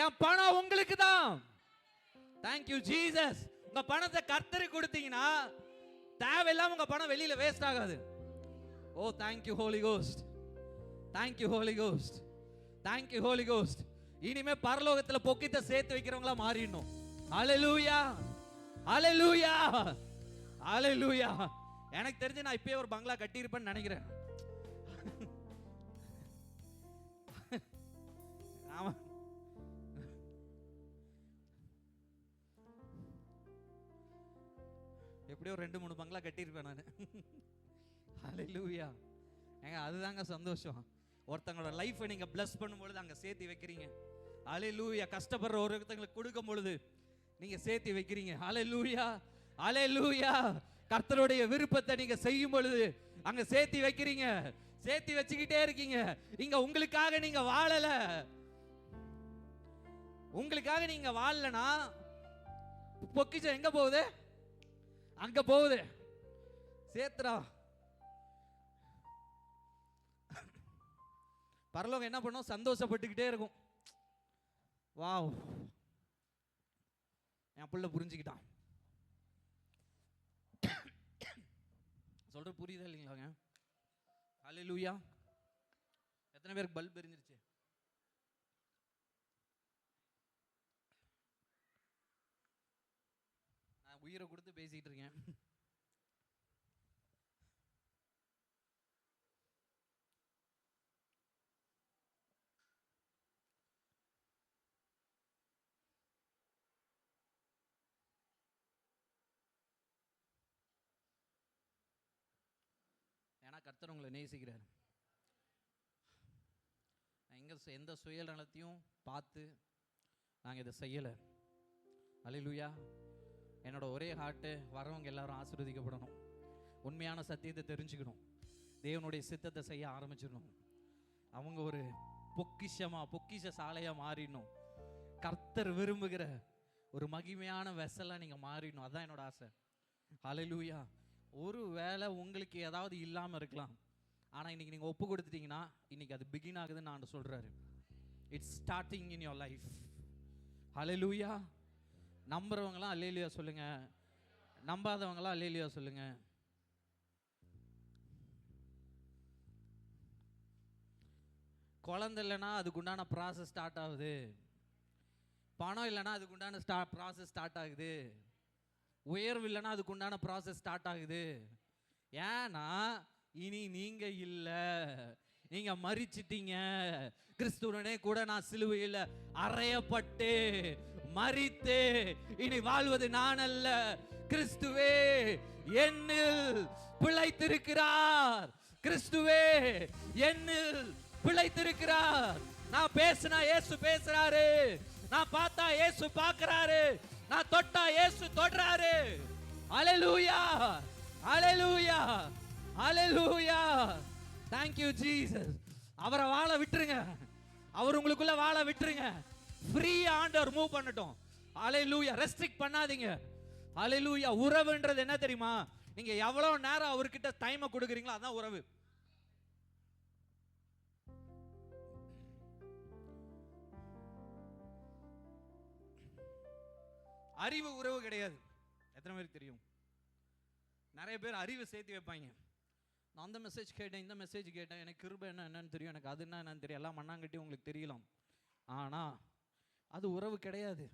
என் பணம் உங்களுக்கு தான். Thank you Jesus. உங்க பணத்தை கர்த்தருக்கு கொடுத்தீங்கன்னா தேவையில்லாம உங்க பணம் வெளியில வேஸ்ட் ஆகாது. ஓ thank you Holy Ghost, thank you Holy Ghost, thank you Holy Ghost. இனிமே பரலோகத்துல பொக்கிட்ட சேர்த்து வைக்கிறவங்களா மாறிடணும். ஹல்லேலூயா, ஹல்லேலூயா, ஹல்லேலூயா. எனக்கு தெரிஞ்சு நான் இப்பயே ஒரு பங்களா கட்டியிருப்பேன்னு நினைக்கிறேன். எப்படியோ 2-3 பங்களா கட்டியிருப்பேன் நான். ஹல்லேலூயா. ஏங்க அதுதாங்க சந்தோஷம். ஒருத்தங்களோட லைஃபை நீங்க பிளஸ் பண்ணும்பொழுது அங்க சேர்த்து வைக்கிறீங்க. ஹல்லேலூயா. கஷ்டப்படுற ஒருத்தங்களுக்கு கொடுக்கும் பொழுது நீங்க சேர்த்து வைக்கிறீங்க. ஹல்லேலூயா, ஹல்லேலூயா. கர்த்தருடைய விருப்பத்தை நீங்க செய்யும் பொழுது அங்க சேர்த்து வைக்கிறீங்க, சேர்த்து வச்சுக்கிட்டே இருக்கீங்க. இங்க உங்களுக்காக நீங்க வாழல, உங்களுக்காக நீங்க வாழலனா பொக்கிஷம் எங்க போகுது? அங்க போகுது. சேர்த்துறா. பரலோகம் என்ன பண்ணும்? சந்தோஷப்பட்டுக்கிட்டே இருக்கும். வாவ், என் பிள்ளை புரிஞ்சுக்கிட்டான். சொல்ற புரியுதா இல்லைங்களாங்க? ஹல்லேலூயா. எத்தனை பேருக்கு பல்ப் எரிஞ்சிருச்சு? நான் உயிரை கொடுத்து பேசிட்டு இருக்கேன். கர்த்தர் உங்களை நேசிக்கிறார். எந்த சுயநலத்தையும் பார்த்து நாங்கள் இதை செய்யலை. அல்லேலூயா. என்னோட ஒரே ஹார்ட்டு வரவங்க எல்லாரும் ஆசீர்வதிக்கப்படணும், உண்மையான சத்தியத்தை தெரிஞ்சுக்கணும், தேவனுடைய சித்தத்தை செய்ய ஆரம்பிச்சிடணும், அவங்க ஒரு பொக்கிஷ சாலையாக மாறிடணும், கர்த்தர் விரும்புகிற ஒரு மகிமையான வெசலாக நீங்கள் மாறிடணும். அதுதான் என்னோட ஆசை. அல்லேலூயா. ஒரு வேளை உங்களுக்கு ஏதாவது இல்லாமல் இருக்கலாம், ஆனால் இன்னைக்கு நீங்கள் ஒப்பு கொடுத்துட்டீங்கன்னா இன்னைக்கு அது பிகின் ஆகுதுன்னு நான் சொல்கிறாரு. It's starting in your life. Alleluia. நம்புறவங்களாம் அல்லேலூயா சொல்லுங்க, நம்பாதவங்களாம் அல்லேலூயா சொல்லுங்க. குழந்தை இல்லைன்னா அதுக்குண்டான ப்ராசஸ் ஸ்டார்ட் ஆகுது, பணம் இல்லைன்னா அதுக்குண்டான ப்ராசஸ் ஸ்டார்ட் ஆகுது, உயர்வு இல்லைன்னா அதுக்குண்டான ப்ராசஸ் ஸ்டார்ட் ஆகுது. ஏன்னா இனி நீங்க இல்லை, நீங்க மரிச்சிட்டீங்க. கிறிஸ்துவனே கூட நான் சிலுவையில் அறையப்பட்டு மரித்து இனி வாழ்வது நான் அல்ல, கிறிஸ்துவே என்னில் பிழைத்திருக்கிறார். கிறிஸ்துவே என்னில் பிழைத்திருக்கிறார். நான் பேசினா இயேசு பேசுறாரு, நான் பார்த்தா இயேசு பார்க்கறாரு, நான் தொட்டா இயேசு தொடுறாரு. அல்லேலூயா, அல்லேலூயா, அல்லேலூயா. Thank you Jesus. அவரை வாழ விட்டுருங்க, அவர் உங்களுக்குள்ள வாழ விட்டுருங்க. ஃப்ரீயா ஆண்டவர் மூவ் பண்ணட்டும். அல்லேலூயா. ரெஸ்ட்ரிக்ட் பண்ணாதீங்க. அல்லேலூயா. உறவுன்றது என்ன தெரியுமா? நீங்க எவ்வளவு நேரம் அவர்கிட்ட டைமை கொடுக்குறீங்களோ அதான் உறவு. அறிவு உறவு கிடையாது. எத்தனை பேருக்கு தெரியும்? நிறைய பேர் அறிவை சேர்த்து வைப்பாங்க. நான் அந்த மெசேஜ் கேட்டேன், இந்த மெசேஜ் கேட்டேன், எனக்கு கிருபை என்னன்னு தெரியும், எனக்கு அது என்னன்னு தெரியும், எல்லாம் மண்ணாங்கட்டி உங்களுக்கு தெரியலாம். ஆனால் அது உறவு கிடையாது.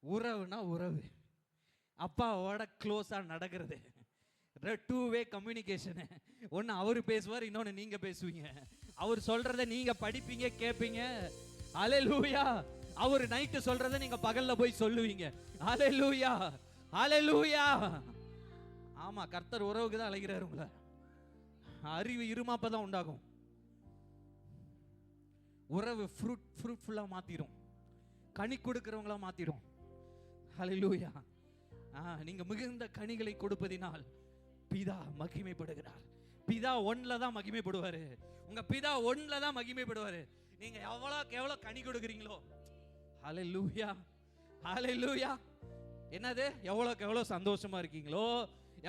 உறவுனா உறவு அப்பாவோட க்ளோஸாக நடக்கிறது, டூ வே கம்யூனிகேஷனு. ஒன்று அவர் பேசுவார், இன்னொன்று நீங்கள் பேசுவீங்க. அவர் சொல்கிறத நீங்கள் படிப்பீங்க, கேட்பீங்க. அல்லேலூயா. அவர் நைட்டு சொல்கிறத நீங்கள் பகலில் போய் சொல்லுவீங்க. அல்லேலூயா, அல்லேலூயா. ஆமாம், கர்த்தர் உறவுக்கு தான் அழைக்கிறார் உங்களை. அறிவு இருமாப்ப தான் உண்டாகும். உறவு ஃப்ரூட்ஃபுல்லாக மாற்றிடும், கனி கொடுக்கிறவங்களா மாற்றிடும். அல்லேலூயா. நீங்க மிகுந்த கனிகளை கொடுப்பதினால் பிதா மகிமைப்படுகிறார். பிதா ஒன்ல தான் மகிமைப்படுவாரு. உங்க பிதா ஒன்ல தான் மகிமைப்படுவாரு. நீங்க எவ்வளவு கனி கொடுக்குறீங்களோ. அல்லேலூயா, அல்லேலூயா. என்னது? எவ்வளோக்கு எவ்வளோ சந்தோஷமா இருக்கீங்களோ,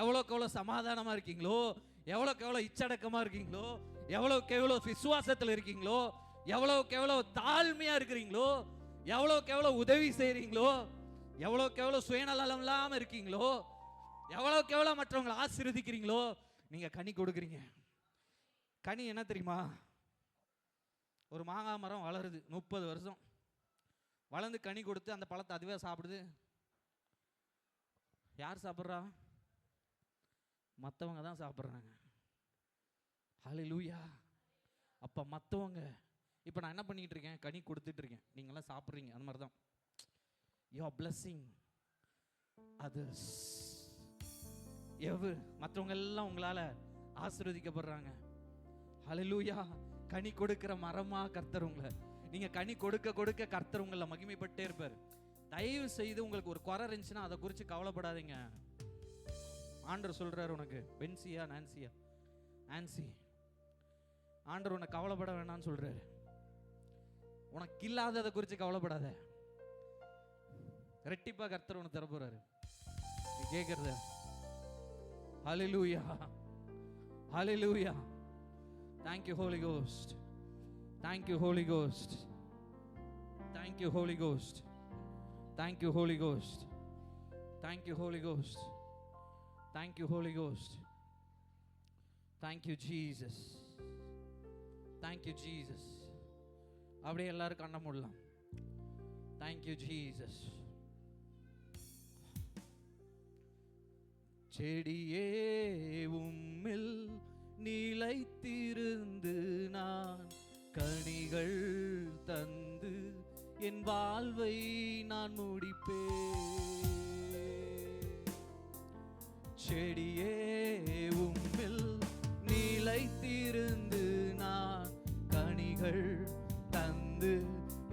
எவ்வளோக்கு எவ்வளோ சமாதானமா இருக்கீங்களோ, எவ்வளோக்கு எவ்வளோ இச்சடக்கமா இருக்கீங்களோ, எவ்வளோக்கு எவ்வளோ விசுவாசத்தில் இருக்கீங்களோ, எவ்வளோக்கு எவ்வளோ தாழ்மையா இருக்கிறீங்களோ, எவ்வளோக்கு எவ்வளோ உதவி செய்றீங்களோ, எவ்வளோக்கு எவ்வளோ சுயநலம் இல்லாம இருக்கீங்களோ, எவ்வளோக்கு எவ்வளோ மற்றவங்களை ஆசீர்வதிக்கிறீங்களோ, நீங்க கனி கொடுக்குறீங்க. கனி என்ன தெரியுமா? ஒரு மாங்காய் மரம் வளருது, 30 வருஷம் வளர்ந்து கனி கொடுத்து அந்த பழத்தை அதுவே சாப்பிடுது. யார் சாப்பிட்றா? மற்றவங்க தான் சாப்பிட்றாங்க. ஹல்லேலூயா. அப்போ மற்றவங்க, இப்போ நான் என்ன பண்ணிட்டு இருக்கேன்? கனி கொடுத்துட்டு இருக்கேன், நீங்களாம் சாப்பிட்றீங்க. அந்த மாதிரி தான் யூ ஆர் பிளெஸிங் அதர்ஸ். மற்றவங்க எல்லாம் உங்களால் ஆசீர்வதிக்கப்படுறாங்க. ஹல்லேலூயா. கனி கொடுக்கிற மரமா கர்த்தர் உங்களை, நீங்க கனி கொடுக்க கொடுக்க கர்த்தர் உங்களை மகிமைப்பட்டே இருப்பார். தயவு செய்து உங்களுக்கு ஒரு குறை இருந்துச்சுன்னா அதை குறித்து கவலைப்படாதீங்க. ஆண்டவர் சொல்றாரு, உனக்கு பென்சியா நான்சியா ஆன்சி, ஆண்டவர் உனக்கு கவலைப்பட வேணாம்னு சொல்றாரு. உனக்கு இல்லாததை குறித்து கவலைப்படாத, ரெட்டிப்பா கர்த்தர் உனக்கு தர போறாரு. நீ கேட்கறத. ஹல்லேலூயா, ஹல்லேலூயா. Thank you Holy Ghost. Thank you Holy Ghost. Thank you Holy Ghost. Thank you Holy Ghost. Thank you Holy Ghost. Thank you Holy Ghost. Thank you Jesus. Thank you Jesus. அப்படியே எல்லாரும் கண்ண மூடலாம். Thank you Jesus. செடியே உம்மில் நிலைத்திருந்து நான் கனிகள் தந்து என் வாழ்வை நான் முடிப்பேன். செடியே உம்மில் நிலை நிலைத்திருந்து நான் கனிகள் தந்து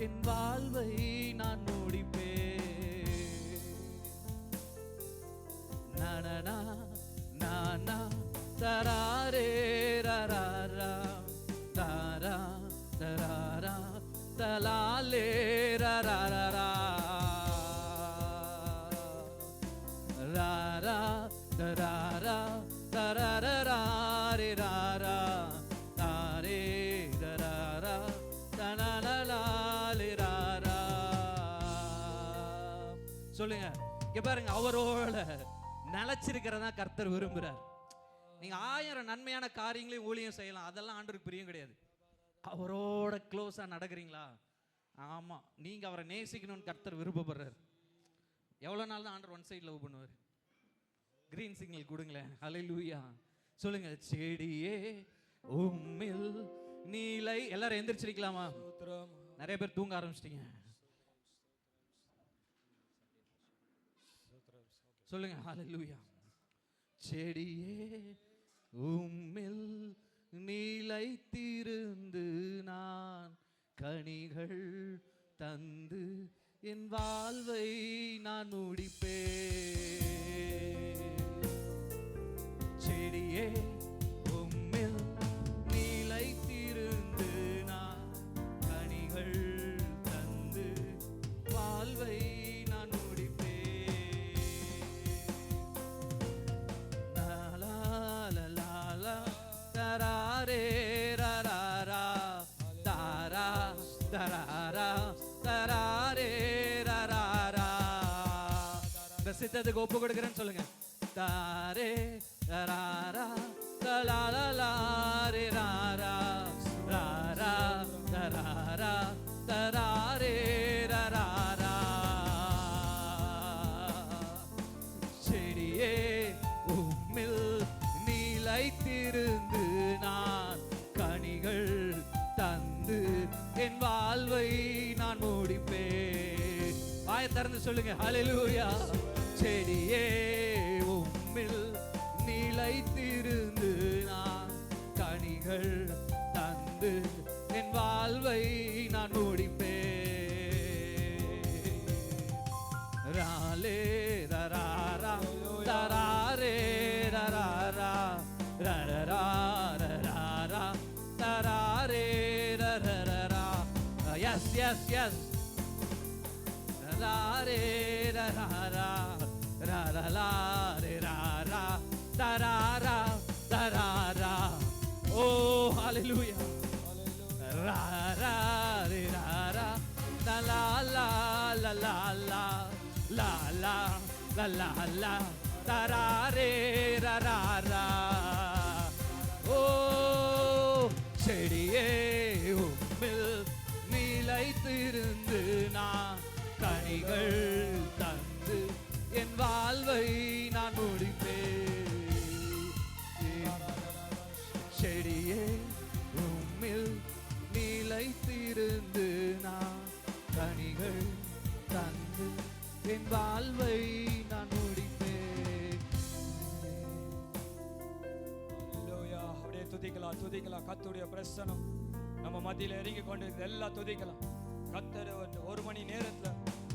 என் வாழ்வை நான் முடிப்பேன். நனனா நானா தராரே ரராரா தாரா தராரா தலாலே ரராரா ராரா தராரா தராரா ரே ராரா தாரே தராரா தனலலாலே ராரா. சொல்லுங்க, இங்க பாருங்க, அவரோட நிலைச்சிருக்கிறதா கர்த்தர் விரும்புறார். நீங்க 1000 நன்மையான காரியங்களையும் ஊழியம் செய்யலாம், அதெல்லாம் ஆண்டவருக்கு பிரியம் கிடையாது. அவரோட க்ளோஸா நடக்கிறீங்களா? ஆமா, நீங்க அவரை நேசிக்கணும்னு கர்த்தர் விருப்பப்படுறார். எவ்வளவு நாள் தான் ஆண்டவர் ஒன் சைடு லவ் பண்ணுவார்? கிரீன் சிக்னல் கொடுங்களேன். ஹல்லேலூயா. சொல்லுங்க, செடியே உம்மில் நீலை. எல்லாரும் எந்திரிச்சிருக்கலாமா? நிறைய பேர் தூங்க ஆரம்பிச்சிட்டீங்க. சொல்லுங்க, ஹல்லேலூயா. செடியே உம்மில் நிலைத்திருந்து நான் கனிகள் தந்து என் வாழ்வை நான் முடிப்பேன். செடியே உம்மில் நிலைத்திருந்து நான் கனிகள் தந்து வாழ்வை நான் முடிப்பேன். லாலா லாலா தராரே ரராரா தாரா தராரா தராரே ரராரா. இந்த சித்தத்துக்கு ஒப்பு கொடுக்கிறேன்னு சொல்லுங்க. தாரே தராரா தலாலா ரே ராரா ராரா தராரா தராரே ரராரா. செடியே உம்மில் நிலைத்திருந்து நான் கனிகள் தந்து என் வாழ்வை நான் முடிப்பேன். வாயை திறந்து சொல்லுங்க, ஹல்லேலூயா. செடியே உம்மில் நிலைத்திருந்து நான் கனிகள் தந்து என் வாழ்வை நான் முடிப்பேன். ராலே ரராரா தராரே ரராரா ரரரா ரராரா தராரே ரரரா. Yes yes yes. ரராரே ரராரா ரரலா ரே ராரா தராரா தராரா. ஓ ஹல்லேலூயா. ராரா ரே ராரா லலா லா லலா லா லலா லலா லா தராரே ரராரா. ஓ செடியே உம்மில் நிலைத்திருந்து நான் கனிகள் தந்து என் வாழ்வை நான் முடிப்பேன். செடியே உம்மில் நிலைத்திருந்து நான் கனிகள் தந்து என் வாழ்வை நான் முடிப்பேன். அப்படியே துதிக்கலாம் துதிக்கலாம். கர்த்தருடைய பிரசன்னம் நம்ம மத்தியில இறங்கி கொண்டு எல்லாம் துதிக்கலாம். கர்த்தர் 1 மணி நேரத்துல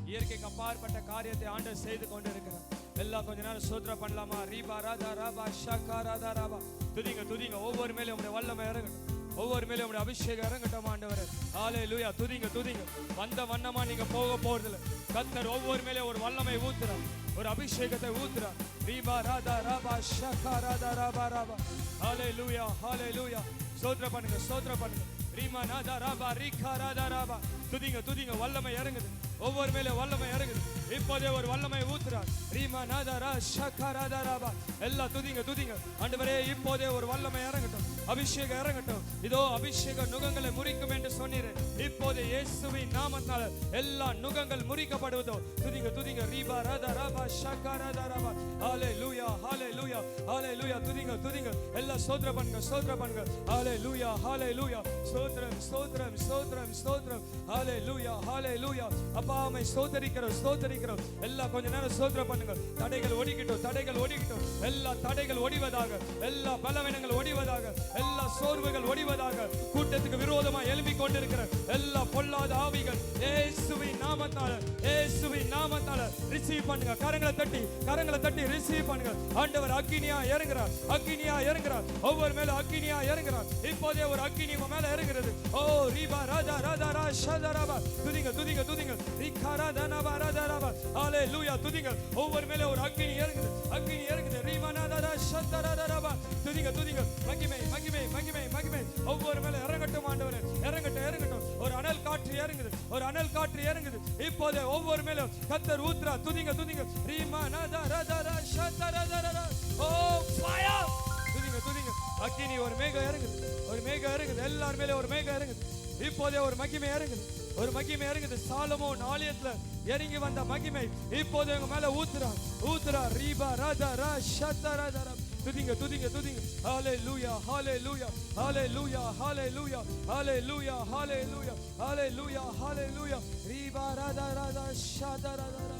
இயற்கைக்கு அப்பாற்பட்ட காரியத்தை ஆண்டவர் செய்து கொண்டு இருக்கிறார். எல்லாம் கொஞ்ச நேரம் ஸ்தோத்திரம் பண்ணலாமா? ரீபா ராதா ராபா ஷாகா ராதா ராபா. துதிங்க துதிங்க. ஒவ்வொரு மேலும் உங்களுடைய வல்லமை இறங்கட்டும், ஒவ்வொரு மேலும் உங்களுடைய அபிஷேகம் இறங்கட்டும் ஆண்டவரே. ஹல்லேலூயா. துதிங்க துதிங்க. வந்த வண்ணமா நீங்க போக போறதில்ல. கர்த்தர் ஒவ்வொரு மேலே ஒரு வல்லமை ஊத்துறார், ஒரு அபிஷேகத்தை ஊத்துறார். ரீபா ராதா ராபா ஷாகா ராதா ராபா ராபா. ஹல்லேலூயா ஹல்லேலூயா. ஸ்தோத்திரம் பண்ணுங்க ஸ்தோத்திரம் பண்ணுங்க. ரீமா நாதா ராபா ரீகா ராதா ராபா. துதிங்க துதிங்க. வல்லமை இறங்குது, ஒவ்வொரு மேலே வல்லமை இறங்குது. இப்போதே ஒரு வல்லமை ஊத்துறார். ரீமா நாதா ரா ஷாகா ராதா ராபா. எல்லாம் துதிங்க துதிங்க. ஆண்டவரே இப்போதே ஒரு வல்லமை இறங்கட்டும், அபிஷேகம் இறங்கட்டும். இதோ அபிஷேக நுகங்களை முறிக்கும் என்று சொன்னீரே. இப்போதே இயேசுவின் நாமத்தால் எல்லா நுகங்கள் முறிக்கப்படுவதோ. துதிங்க துதிங்க. ரீபா ராதா ராபா ஷாகா ராதா ராபா. ஹல்லேலூயா ஹல்லேலூயா ஹல்லேலூயா. துதிங்க துதிங்க. எல்லாம் ஸ்தோத்திரம் பண்ணுங்க ஸ்தோத்திரம் பண்ணுங்க. ஹல்லேலூயா ஹல்லேலூயா. ஸ்தோத்திரம் ஸ்தோத்திரம் ஸ்தோத்திரம் ஸ்தோத்திரம். ஹல்லேலூயா ஹல்லேலூயா. அப்பா அப்பா உம்மை ஸ்தோத்திரிக்கிறோம் ஸ்தோத்திரிக்கிறோம். எல்லாம் கொஞ்ச நேரம் ஸ்தோத்திரம் பண்ணுங்க. தடைகள் ஒடிக்கட்டும், தடைகள் ஒடிக்கட்டும். எல்லா தடைகள் ஒடிவதாக, எல்லா பலவீனங்கள் ஒடிவதாக, எல்லா சோர்வுகள் ஒடிவதாக. கூட்டத்துக்கு விரோதமா எழும்பிக் கொண்டிருக்கிற எல்லா பொல்லாத ஆவிகள் இயேசுவின் நாமத்தால, இயேசுவின் நாமத்தால ரிசீவ் பண்ணுங்க. கரங்களை தட்டி ரிசீவ் பண்ணுங்க. ஆண்டவர் அக்கினியா இறங்குறார், அக்கினியா இறங்குறார். ஒவ்வொரு மேல அக்கினியா இறங்குறார். இப்போதே ஒரு அக்கினி உங்க மேல இறங்குறது. ஓ ரீபா ராஜா ராஜா ரா ஷதரபா. துதிங்க துதிங்க துதிங்க. ரிகாரா தனபா ராஜா ரபா. ஹalleluya துதிங்க. ஒவ்வொரு மேல ஒரு அக்கினி இறங்குது, அக்கினி இறங்குது. ரீமானாதரா ஷதரரபா. துதிங்க துதிங்க. மகிமை மகிமை மகிமை மகிமை ஒவ்வொரு மேல இறங்கட்டும் ஆண்டவரே, இறங்கட்டும் இறங்கட்டும். ஒரு அனல் காற்று இறங்குது, ஒரு அனல் காற்று இறங்குது. இப்போதே ஒவ்வொரு மேல கர்த்தர் ஊத்துறா. துதிங்க துதிங்க. ரீமானாதரா ஷதரரரா. ஓ ஃபயர். துதிங்க துதிங்க. அக்கினி ஒரு மேகம் இறங்குது, ஒரு மேகம் இறங்குது. எல்லார் மேல ஒரு மேகம் இறங்குது. இப்போதே ஒரு மகிமை இறங்குது, ஒரு மகிமை இறங்குது. சாலமோன் ஆலயத்துல இறங்கி வந்த மகிமை இப்போதே உங்க மேல ஊத்துறா. ரீபா ராஜா ரா ஷதரரரா. துதிங்க துதிங்க துதிங்க. ஹalleluya hallelujah hallelujah hallelujah hallelujah hallelujah hallelujah hallelujah. ரீபா Raja Raja ஷதரரரா.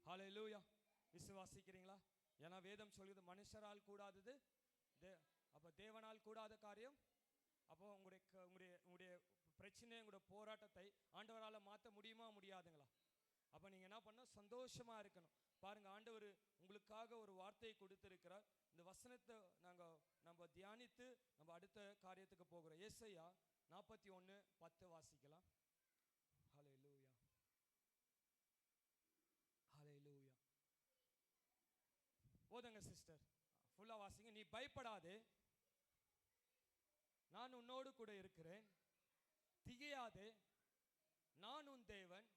ஹalleluya. விசுவாசிக்கிறீங்களா? ஏன்னா வேதம் சொல்லுது மனுஷரால் கூடாதது அப்ப தேவனால் கூடாத காரியம். அப்போ உங்களுடைய பிரச்சனை, உங்களுடைய போராட்டத்தை ஆண்டவரால் மாற்ற முடியுமா முடியாதுங்களா? அப்போ நீங்கள் என்ன பண்ணணும்? சந்தோஷமா இருக்கணும். பாருங்க, ஆண்டவர் உங்களுக்காக ஒரு வார்த்தையை கொடுத்திருக்கிறார். இந்த வசனத்தை நம்ம தியானித்து நம்ம அடுத்த காரியத்துக்கு போகிறோம். ஏசாயா 41:10 வாசிக்கலாம். ஹalleluya ஹalleluya. போதுங்க சிஸ்டர், ஃபுல்லா வாசிங்க. நீ பயப்படாதே, நான் உன்னோடு கூட இருக்கிறேன். திகையாதே, நான் உன் தேவன்,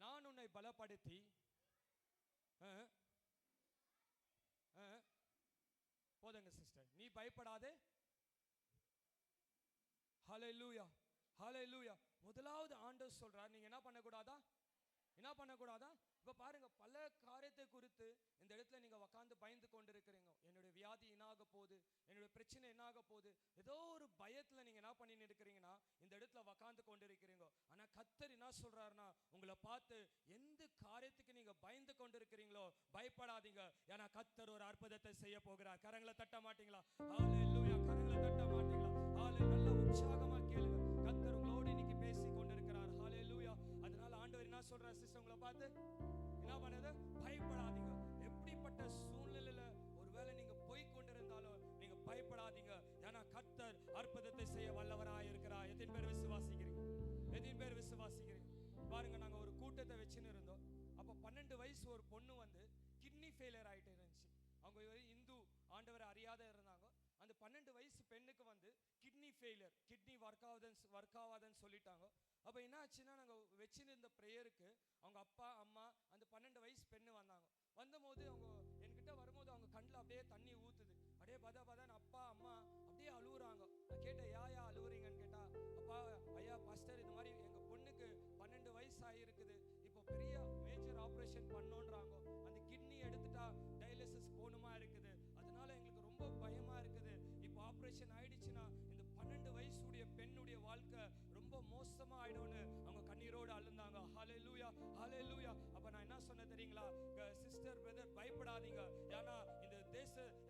நான் உன்னை பலப்படுத்தி. போதுங்க சிஸ்டர், நீ பயப்படாதே. ஹalleluya ஹalleluya. முதலாவது ஆண்டவர் சொல்றார், நீங்க என்ன பண்ணக்கூடாதா? இப்ப பாருங்க, பல காரியத்தை குறித்து இந்த இடத்துல நீங்க உட்கார்ந்து பயந்து கொண்டிருக்கிறீங்க. என்னுடைய வியாதி என்னாக போகுது, என்னுடைய பிரச்சனை என்னாக போகுது, ஏதோ ஒரு பயத்துல நீங்க என்ன பண்ணிட்டு இருக்கிறீங்கன்னா இந்த இடத்துல உட்கார்ந்து கொண்டிருக்கிறீங்க. ஆனா கர்த்தர் என்ன சொல்றாருன்னா, உங்களை பார்த்து எந்த காரியத்துக்கு நீங்க பயந்து கொண்டிருக்கிறீங்களோ பயப்படாதீங்க, ஏன்னா கர்த்தர் ஒரு அற்புதத்தை செய்ய போகிறார். கரங்களை தட்ட மாட்டீங்களா? ஹalleluya. கரங்களை தட்ட மாட்டீங்களா? நல்ல உற்சாகமா கேளுங்க. கர்த்தர் உங்களோடு இன்னைக்கு பேசி கொண்டிருக்கிறார். ஹalleluya. அதனால ஆண்டவர் என்ன சொல்றார் சிஸ்டர், உங்களை பார்த்து என்ன பண்ணுது? பயப்படாதீங்க. எப்படிப்பட்ட சூழ்நிலையில ஒருவேளை நீங்க போய் கொண்டிருந்தாலும், நீங்க எத்தனை பேர் விசுவாசிக்கிறீங்க? எத்தனை பேர் விசுவாசிக்கிறீங்க? பாருங்க, நாங்க ஒரு கூட்டத்தை வச்சுன்னு இருந்தோம். அப்போ 12 வயசு ஒரு பொண்ணு வந்து கிட்னி ஃபெயிலியர் ஆகிட்டு இருந்துச்சு. அவங்க இந்து, ஆண்டவரை அறியாத இருந்தாங்க. அந்த 12 வயசு பெண்ணுக்கு வந்து கிட்னி ஃபெயிலியர், கிட்னி ஒர்க் ஆகாதுன்னு சொல்லிட்டாங்க. அப்போ என்ன ஆச்சுன்னா, நாங்கள் வச்சுன்னு இருந்த ப்ரேயருக்கு அவங்க அப்பா அம்மா அந்த 12 வயசு பெண்ணு வந்தாங்க. வந்தபோது அவங்க என்கிட்ட வரும்போது அவங்க கண்ணில் அப்படியே தண்ணி ஊற்றுது. அப்படியே பதான் அப்பா அம்மா அப்படியே அழுகுறாங்க. நான் கேட்டேன், யா அழுகுறீங்கன்னு கேட்டா, அப்பா ஐயா பாஸ்டர், இந்த மாதிரி எங்கள் பொண்ணுக்கு 12 வயசு ஆகிருக்குது, இப்போ பெரிய மேஜர் ஆப்ரேஷன் பண்ணோன்றாங்க. அந்த கிட்னி எடுத்துட்டா டயாலிசிஸ் போகணுமா இருக்குது, அதனால எங்களுக்கு ரொம்ப பயமா இருக்குது. இப்போ ஆப்ரேஷன் ஆயிடுச்சுன்னா இந்த 12 வயசுடைய பெண்ணுடைய வாழ்க்கை ரொம்ப மோசமா ஆயிடும்னு அவங்க கண்ணீரோடு அழுந்தாங்க. ஹல்லேலூயா, ஹல்லேலூயா. அப்ப நான் என்ன சொன்னேன் தெரியுங்களா? சிஸ்டர், பிரதர், பயப்படாதீங்க. ஏன்னா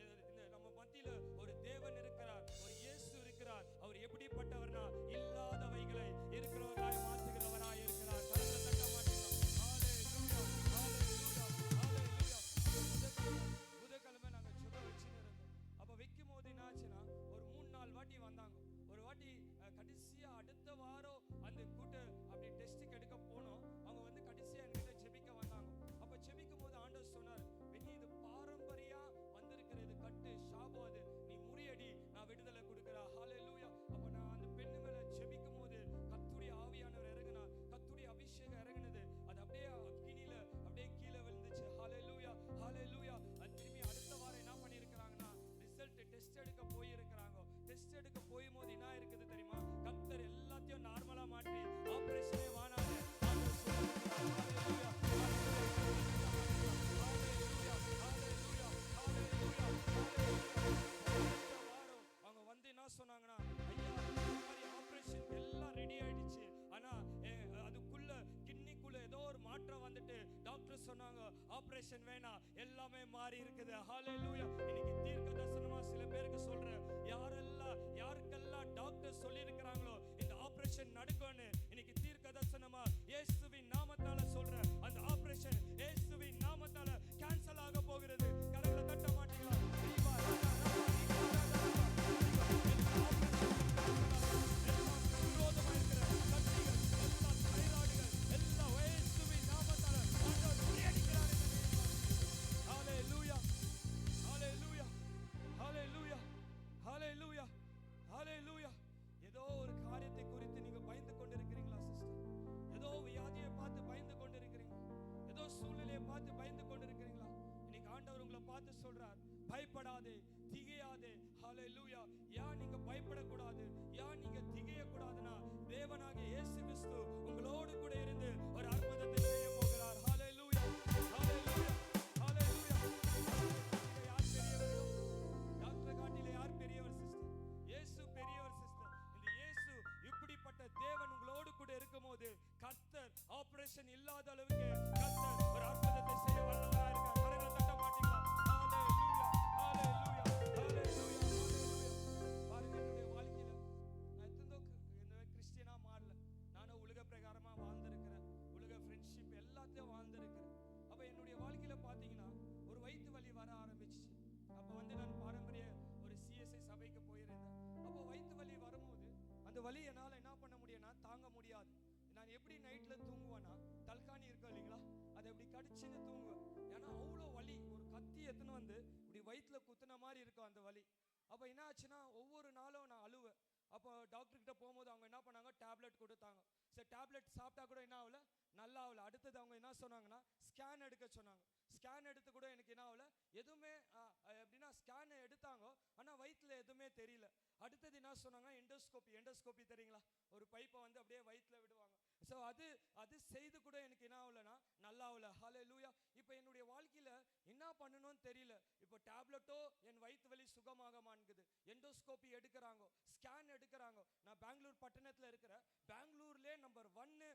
இந்த நம்ம மத்தியில ஒரு தேவன் இருக்கிறார், ஒரு இயேசு இருக்கிறார். அவர் எப்படிப்பட்டவர்னா இல்லாதவைகளை இருக்கிறவராய் மாற்றுகிறவராய் இருக்கிறார். கரங்களை தட்ட மாட்டீங்களா? ஹல்லேலூயா, ஹல்லேலூயா, ஹல்லேலூயா. புதன்கிழமை நாங்க ஜெபம் வச்சுன்னு இருந்தோம். அப்ப வைக்கும் போது என்ன ஆச்சுன்னா, ஒரு 3-4 வாட்டி வந்தாங்க. ஒரு வாட்டி கடைசியா அடுத்த வாரம் அந்த கூட்ட அப்படி டெஸ்ட்டுக்கு எடுக்க போனோம். அவங்க வந்து கடைசியா என்கிட்ட ஜெபிக்க வந்தாங்க. அப்ப ஜெபிக்கும் போது ஆண்டவர் சொன்னார், "வெனி, இது பாரம்பரியா வந்திருக்கிற இது கட்டு சாபம், அது நீ முறியடி, நான் விடுதலை கொடுக்கிறேன்." ஹல்லேலூயா. அப்ப நான் அந்த பெண்ணு மேல ஜெபிக்கும் போது கர்த்தருடைய ஆவியானவர் இறங்கினார், கர்த்தருடைய அபிஷேகம் இறங்கினது. அது அப்படியே அக்கினியில அப்படியே கீழே விழுந்துச்சு. ஹல்லேலூயா, ஹல்லேலூயா. அது திரும்பி அடுத்த வாரம் என்ன பண்ணியிருக்கிறாங்கன்னா, ரிசல்ட் டெஸ்ட் எடுக்க போயிருக்கிறாங்க. டெஸ்ட் எடுக்க போயும்போது என்ன இருக்குது தெரியுமா? கர்த்தர் எல்லாத்தையும் நார்மலா மாற்றி ஆபரேஷனே வானாது. ஹல்லேலூயா, ஹல்லேலூயா, ஹல்லேலூயா, ஹல்லேலூயா. அவங்க வந்து என்ன சொன்னாங்கன்னா, ஐயா இந்த மாதிரி ஆபரேஷன் எல்லாம் ரெடி ஆயிடுச்சு, ஆனா அதுக்குள்ள கிட்னிக்குள்ள ஏதோ ஒரு மாற்றம் வந்துட்டு டாக்டர் சொன்னாங்க ஆபரேஷன் வேணாம், எல்லாமே மாறி இருக்குது. ஹல்லேலூயா. இன்னைக்கு தீர்க்க தரிசனமா சில பேருக்கு சொல்றேன், யாருக்கெல்லாம் டாக்டர் சொல்லி இருக்கிறாங்களோ இந்த ஆபரேஷன் நடக்கும்னு, இன்னைக்கு தீர்க்க தரிசனமா இயேசுவின் நாமத்தால சொல்றேன், அந்த ஆபரேஷன் இயேசுவின் நாமத்தால கேன்சல் ஆக போகிறது. கரங்களை தட்ட மாட்டீங்களா? விரோதமா இருக்கிற கட்டிகள் எல்லாம், தைராய்டுகள் எல்லாம் இயேசுவின் நாமத்தால ஆண்டவர் முறியடிக்கிறார். ஹல்லேலூயா, ஹல்லேலூயா, ஹல்லேலூயா, ஹல்லேலூயா, ஹல்லேலூயா. ஏதோ ஒரு காரியத்தை குறித்து நீங்க பயந்து கொண்டிருக்கிறீங்களா சிஸ்டர்? ஏதோ வியாதியை பார்த்து பயந்து கொண்டிருக்கிறீங்களா? ஏதோ சூழ்நிலையை பார்த்து பயந்து கொண்டிருக்கிறீங்களா? இன்னைக்கு ஆண்டவர் உங்களை பார்த்து சொல்றார், பயப்படாதே, திகையாதே. ஹல்லேலூயா. ஏன் நீங்க பயப்படக்கூடாது, ஏன் நீங்க திகைய கூடாதுன்னா, தேவனாகிய இயேசு கிறிஸ்து உங்களோடு கூட இருந்து ஒரு அற்புதத்தை செய்ய போகிறார். ஹல்லேலூயா, ஹல்லேலூயா, ஹல்லேலூயா. யார் பெரியவர்? டாக்டர் காட்டில யார் பெரியவர் சிஸ்டர்? இயேசு பெரியவர் சிஸ்டர். இந்த இயேசு இப்படிப்பட்ட தேவன் உங்களோடு கூட இருக்கும்போது கர்த்தர் ஆபரேஷன் இல்லாத அளவுக்கு கர்த்தர் ஒரு அற்புதத்தை செய்ய வல்லவராய் இருக்கிறார். கரங்களை தட்ட மாட்டீங்களா? ஹல்லேலூயா, ஹல்லேலூயா, ஹல்லேலூயா, ஹல்லேலூயா. பாருங்க, என்னுடைய வாழ்க்கையில நான் எத்தனோ கிறிஸ்டியனா மாறல. நானும் உலக பிரகாரமா வாழ்ந்திருக்கிறேன், உலக ஃப்ரெண்ட்ஷிப் எல்லாத்தையும் வாழ்ந்திருக்கிறேன். அப்ப என்னுடைய வாழ்க்கையில பாத்தீங்கன்னா ஒரு வயிற்று வலி வர ஆரம்பிச்சிச்சு. அப்ப வந்து நான் பாரம்பரிய ஒரு சிஎஸ்ஐ சபைக்கு போயிருந்தேன். அப்போ வயிற்று வலி வரும்போது அந்த வலி என்னால் என்ன பண்ண முடியும்னா தாங்க முடியாது. நான் எப்படி நைட்ல தூங்குவேன்னா, தல்காணி இருக்கும் இல்லைங்களா, அதை எப்படி கடிச்சுன்னு தூங்குவேன். ஏன்னா அவ்வளோ வலி, ஒரு கத்தி எத்துன்னு வந்து இப்படி வயிற்றுல குத்துன மாதிரி இருக்கும் அந்த வலி. அப்போ என்ன ஆச்சுன்னா, ஒவ்வொரு நாளும் நான் அழுவேன். அப்போ டாக்டர்கிட்ட போகும்போது அவங்க என்ன பண்ணாங்க, டேப்லெட் கொடுத்தாங்க. சரி, டேப்லெட் சாப்பிட்டா கூட என்ன ஆகல, நல்லா ஆகல. அடுத்தது அவங்க என்ன சொன்னாங்கன்னா, ஸ்கேன் எடுக்க சொன்னாங்க. ஸ்கேன் எடுத்து கூட எனக்கு என்ன ஆகல, எதுவுமே எப்படின்னா ஸ்கேன் எடுத்தாங்க, ஆனால் வயிற்றுல எதுவுமே தெரியல. அடுத்தது என்ன சொன்னாங்கன்னா, எண்டோஸ்கோபி தெரியுங்களா, ஒரு பைப்பை வந்து அப்படியே வயிற்றுல விடுவாங்க. ஸோ அது செய்து கூட எனக்கு என்ன ஆகலன்னா நல்லா ஆகல. ஹல்லேலூயா. இப்போ என்னுடைய வாழ்க்கையில் என்ன பண்ணணும்னு தெரியல. இப்போ டேப்லெட்டோ என் வயிற்று வலி சுகமாக மாட்டுது, எண்டோஸ்கோபி எடுக்கிறாங்க, ஸ்கேன் எடுக்கிறாங்க. நான் பெங்களூர் பட்டணத்தில் இருக்கிற பெங்களூர்லேயே நம்பர் 1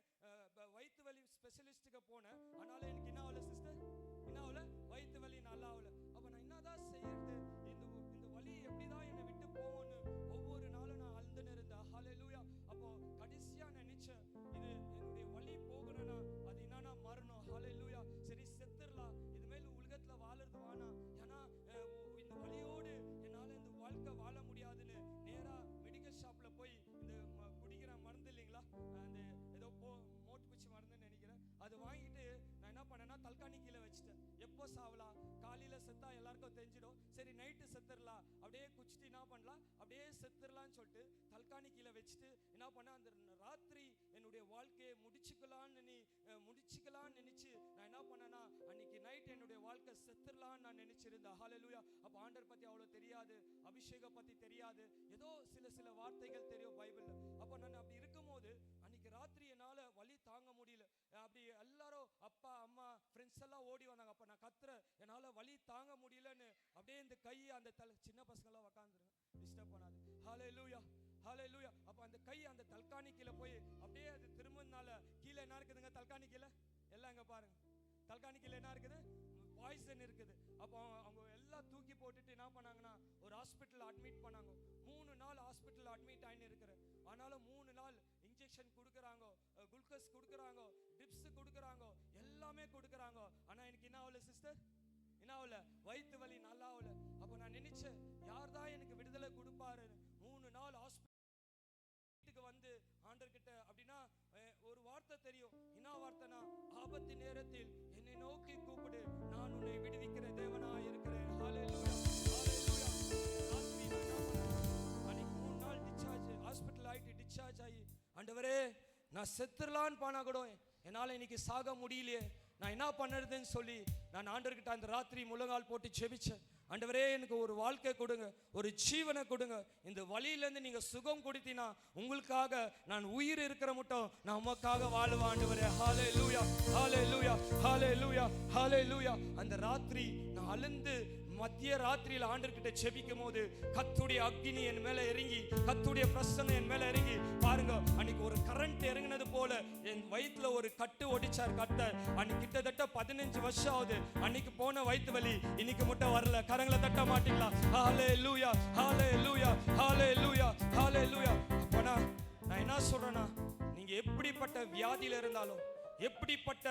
வயிற்று வலி ஸ்பெஷலிஸ்ட்டுக்கு போனேன். அதனால எனக்கு என்ன ஆகல சிஸ்டர், என்ன ஆகல, வயிற்று வலி நல்லா ஆகல. அப்போ நான் என்னதான் செய்யறது, இந்த வலி எப்படிதான் என்னை விட்டு போவோன்னு ஒவ்வொரு நாளும் நான் அழுந்துன்னு இருந்தேன். ஹல்லேலூயா. அப்போ கடைசியா நினைச்சேன், இது என்னுடைய வலி போகணும்னா அது என்னன்னா மரணம். ஹல்லேலூயா. சரி, செத்துடலாம், இதுமேல் உலகத்துல வாழறது வானா, ஏன்னா இந்த வலியோடு என்னால இந்த வாழ்க்கை வாழ முடியாதுன்னு நேரா மெடிக்கல் ஷாப்ல போய் இந்த குடிக்கிற எப்போ சாவலாம், காலையில செத்தா எல்லாருக்கும் தெரிஞ்சிடும், சரி நைட்டு செத்துடலாம், அப்படியே குச்சிட்டு என்ன பண்ணலாம், அப்படியே செத்துடலாம்னு சொல்லிட்டு தல்காணி கீழே வச்சுட்டு என்ன பண்ண, அந்த ராத்திரி என்னுடைய வாழ்க்கையை முடிச்சுக்கலான்னு நினைச்சு நான் என்ன பண்ணேன்னா அன்னைக்கு நைட் என்னுடைய வாழ்க்கை செத்துடலான்னு நான் நினைச்சிருந்தேன். ஹல்லேலூயா. அப்ப ஆண்டவர் பத்தி அவ்வளவு தெரியாது, அபிஷேகம் பத்தி தெரியாது, ஏதோ சில வார்த்தைகள் தெரியும் பைபிள்ல. அப்ப நான் அப்படி இருக்கும்போது அன்னைக்கு ராத்திரி என்னால வலி தாங்க முடியல. அப்படி எல்லாரும் அப்பா அம்மா ஃப்ரெண்ட்ஸ் எல்லாம் ஓடி வந்தாங்க. அப்ப நான் கத்துறேன், என்னால வலி தாங்க முடியலன்னு. அப்படியே இந்த கை அந்த சின்ன பசங்க எல்லாம் உட்காந்துருங்க, டிஸ்டர்ப் பண்ணாது. ஹல்லேலூயா, ஹல்லேலூயா. அப்ப அந்த கை அந்த தல்காணி கீழே போய் அப்படியே அது திரும்பினால கீழே என்ன இருக்குதுங்க, தல்காணி கீழே எல்லாம் இங்க பாருங்க, தல்காணி கீழே என்ன இருக்குது, பாய்சன் இருக்குது. அப்போ அவங்க எல்லாம் தூக்கி போட்டுட்டு என்ன பண்ணாங்கன்னா ஒரு ஹாஸ்பிட்டல் அட்மிட் பண்ணாங்க. 3 நாள் ஹாஸ்பிட்டல் அட்மிட் ஆயின்னு இருக்கிறேன். ஆனாலும் 3 நாள் இன்ஜெக்ஷன் கொடுக்குறாங்க, குளுக்கோஸ் கொடுக்குறாங்க, ட்ரிப்ஸ் கொடுக்குறாங்க, எல்லாமே கொடுக்குறாங்க. ஆனா எனக்கு என்ன ஆகல சிஸ்டர், என்ன ஆகல, வயிற்று வலி நல்லா ஆகல. அப்போ நான் நினைச்சேன், யார் தான் எனக்கு விடுதலை கொடுப்பாரு. 3 நாள் ஹாஸ்பிட்டலுக்கு வந்து ஆண்டர்கிட்ட அப்படின்னா ஒரு வார்த்தை தெரியும், என்ன வார்த்தைனா, ஆபத்து நேரத்தில் என்னை நோக்கி கூப்பிடு, நான் உன்னை விடுவிக்கிற தேவனா இருக்கிறேன். ஹல்லேலூயா, ஹல்லேலூயா. ராத்திரி நான் என்ன பண்ணேன், அன்னைக்கு 3 நாள் டிஸ்சார்ஜ், ஹாஸ்பிட்டல் ஆயிட்டு டிஸ்சார்ஜ் ஆகி, ஆண்டவரே நான் செத்துடலான்னு போனா கூட என்னால் இன்னைக்கு சாக முடியலையே, நான் என்ன பண்ணுறதுன்னு சொல்லி நான் ஆண்டவர்கிட்ட அந்த ராத்திரி முழங்கால் போட்டு ஜெபிச்சேன். ஆண்டவரே எனக்கு ஒரு வாழ்க்கை கொடுங்க, ஒரு ஜீவனை கொடுங்க, இந்த வழியிலேருந்து நீங்கள் சுகம் கொடுத்தீங்கன்னா உங்களுக்காக நான் உயிர் இருக்கிற மட்டும் நான் உமக்காக வாழ்வேன் ஆண்டவரே. ஹல்லேலூயா, ஹல்லேலூயா, ஹல்லேலூயா, ஹல்லேலூயா. அந்த ராத்திரி நான் அழுந்து மத்திய ராத்திரியில் ஆண்டவர்கிட்ட ஜெபிக்கும் போது கர்த்தருடைய அக்கினி என் மேல இறங்கி, கர்த்தருடைய பிரசன்னம் என் மேல இறங்கி, பாருங்க அன்னைக்கு ஒரு கரண்ட் இறங்கினது போல என் வயிற்றுல ஒரு கட்டு ஒடிச்சார் கர்த்தர். அன்னைக்கு கிட்டத்தட்ட 15 வருஷம் ஆகுது. அன்னைக்கு போன வயிற்று வலி இன்னைக்கு மட்டும் வரல. கரங்களை தட்ட மாட்டீங்களா? ஹல்லேலூயா, ஹல்லேலூயா, ஹல்லேலூயா, ஹல்லேலூயா. அப்ப நான் என்ன சொல்றேன்னா, நீங்க எப்படிப்பட்ட வியாதியில இருந்தாலும், எப்படிப்பட்ட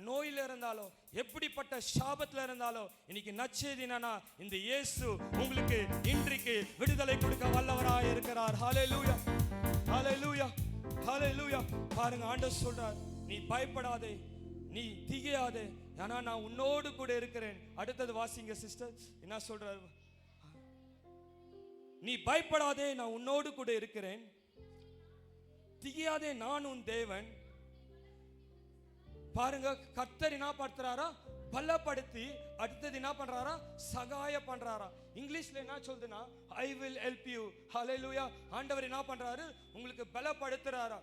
நோயில இருந்தாலும், எப்படிப்பட்ட சாபத்துல இருந்தாலும், இன்னைக்கு நற்செய்தி என்னன்னா, இந்த இயேசு உங்களுக்கு இன்றைக்கு விடுதலை கொடுக்க வல்லவராய் இருக்கிறார். ஹல்லேலூயா, ஹல்லேலூயா, ஹல்லேலூயா. பாருங்க ஆண்டவர் சொல்றார், நீ பயப்படாதே, நீ திகையாதே, ஏன்னா நான் உன்னோடு கூட இருக்கிறேன். அடுத்தது வாசிங்க சிஸ்டர், என்ன சொல்றார், நீ பயப்படாதே, நான் உன்னோடு கூட இருக்கிறேன், திகையாதே, நான் உன் தேவன். பாருங்க கர்த்தர் என்ன படுத்துறாரா, பலப்படுத்தி, அடுத்தது என்ன பண்றாரா, சகாய பண்றாரா. இங்கிலீஷ்ல என்ன சொல்லுதுன்னா, ஐ வில் ஹெல்ப் யூ. ஹல்லேலூயா. ஆண்டவர் என்ன பண்றாரு, உங்களுக்கு பலப்படுத்துறாரா.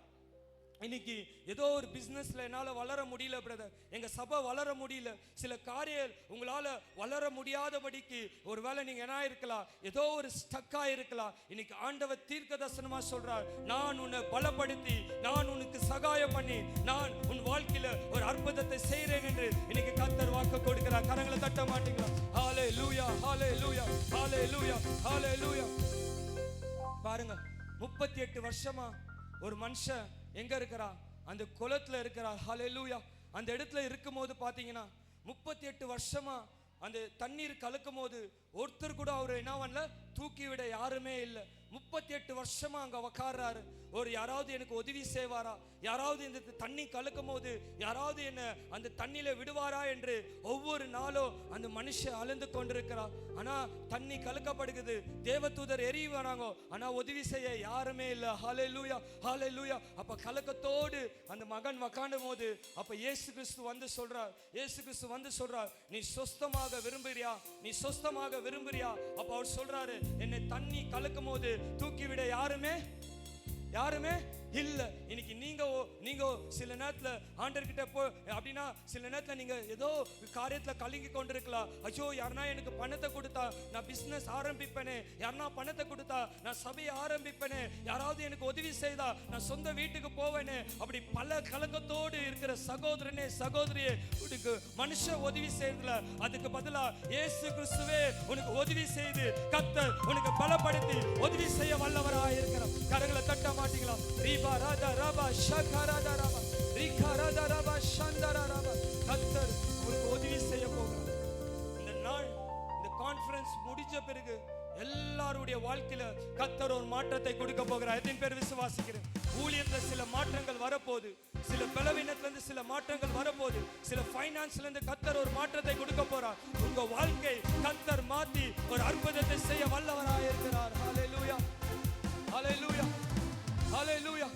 இன்னைக்கு ஏதோ ஒரு பிஸ்னஸ்ல என்னால் வளர முடியல பிரதர், எங்க சபை வளர முடியல, சில காரியம் உங்களால வளர முடியாதபடிக்கு ஒருவேளை நீங்க என்ன இருக்கலாம், ஏதோ ஒரு ஸ்டக்கா இருக்கலாம். இன்னைக்கு ஆண்டவர் தீர்க்க தரிசனமா சொல்றார், நான் உன்னை பலப்படுத்தி, நான் உனக்கு சகாயம் பண்ணி, நான் உன் வாழ்க்கையில ஒரு அற்புதத்தை செய்றேன் என்று இன்னைக்கு கர்த்தர் வாக்கு கொடுக்கிறார். கரங்களை தட்ட மாட்டீங்களா? ஹல்லேலூயா, ஹல்லேலூயா, ஹல்லேலூயா, ஹல்லேலூயா. பாருங்க 38 வருஷமா ஒரு மனுஷன் எங்க இருக்கிறா, அந்த குளத்துல இருக்கிறா. ஹல்லேலூயா. அந்த இடத்துல இருக்கும்போது பாத்தீங்கன்னா 38 வருஷமா அந்த தண்ணீர் கலக்கும் போது ஒருத்தர் கூட அவர் என்ன பண்ணல, தூக்கி விட யாருமே இல்லை. 38 வருஷமா அங்க உக்காடுறாரு. ஒரு யாராவது எனக்கு உதவி செய்வாரா, யாராவது இந்த தண்ணி கலக்கும் போது யாராவது என்ன அந்த தண்ணியில விடுவாரா என்று ஒவ்வொரு நாளும் அந்த மனுஷன் அழுந்து கொண்டிருக்கிறார். ஆனா தண்ணி கலக்கப்படுகிறது, தேவதூதர் எரிய வராங்க, ஆனா உதவி செய்ய யாருமே இல்லை. ஹல்லேலூயா, ஹல்லேலூயா. அப்ப கலக்கத்தோடு அந்த மகன் உக்காண்டும் போது அப்ப இயேசு கிறிஸ்து வந்து சொல்றார், இயேசு கிறிஸ்து வந்து சொல்றார், நீ சொஸ்தமாக விரும்புறியா, நீ சொஸ்தமாக விரும்புறியா? அப்ப அவர் சொல்றாரு, என்னை தண்ணி கலக்கும் போது தூக்கிவிட யாருமே இல்ல. இன்னைக்கு நீங்க சில நேரத்துல ஆண்டவர்கிட்ட போ அப்படின்னா, சில நேரத்துல நீங்க ஏதோ காரியத்துல கலங்கி கொண்டிருக்கலாம். ஐயோ யாருன்னா எனக்கு பணத்தை கொடுத்தா நான் பிசினஸ் ஆரம்பிப்பேனே, யாருன்னா பணத்தை கொடுத்தா நான் சபையை ஆரம்பிப்பேனே, யாராவது எனக்கு உதவி செய்தா நான் சொந்த வீட்டுக்கு போவேனே, அப்படி பல கலக்கத்தோடு இருக்கிற சகோதரனே சகோதரியே, உனக்கு மனுஷ உதவி செய்யல, அதுக்கு பதிலா இயேசு கிறிஸ்துவே உனக்கு உதவி செய்து கர்த்தர் உனக்கு பலப்படுத்தி உதவி செய்ய வல்லவராக இருக்கிறார். கரங்களை தட்ட மாட்டீங்களா? கர்த்தர் உங்களுக்கு உதவி செய்ய போகிறார். இந்த நாள், இந்த கான்ஃபரன்ஸ் முடிஞ்ச பிறகு எல்லாருடைய வாழ்க்கையில கர்த்தர் ஒரு மாற்றத்தை கொடுக்க போகிறார். எத்தனை பேர் விசுவாசிக்கிறேன்? ஊழியத்துல சில மாற்றங்கள் வரப்போகுது, சில பலவீனத்துல இருந்து சில மாற்றங்கள் வரப்போகுது, சில ஃபைனான்ஸ்ல இருந்து கர்த்தர் ஒரு மாற்றத்தை கொடுக்க போறார். உங்க வாழ்க்கை கர்த்தர் மாத்தி ஒரு அற்புதத்தை செய்ய வல்லவராய் இருக்கிறார். ஹalleluya, ஹalleluya, ஹalleluya.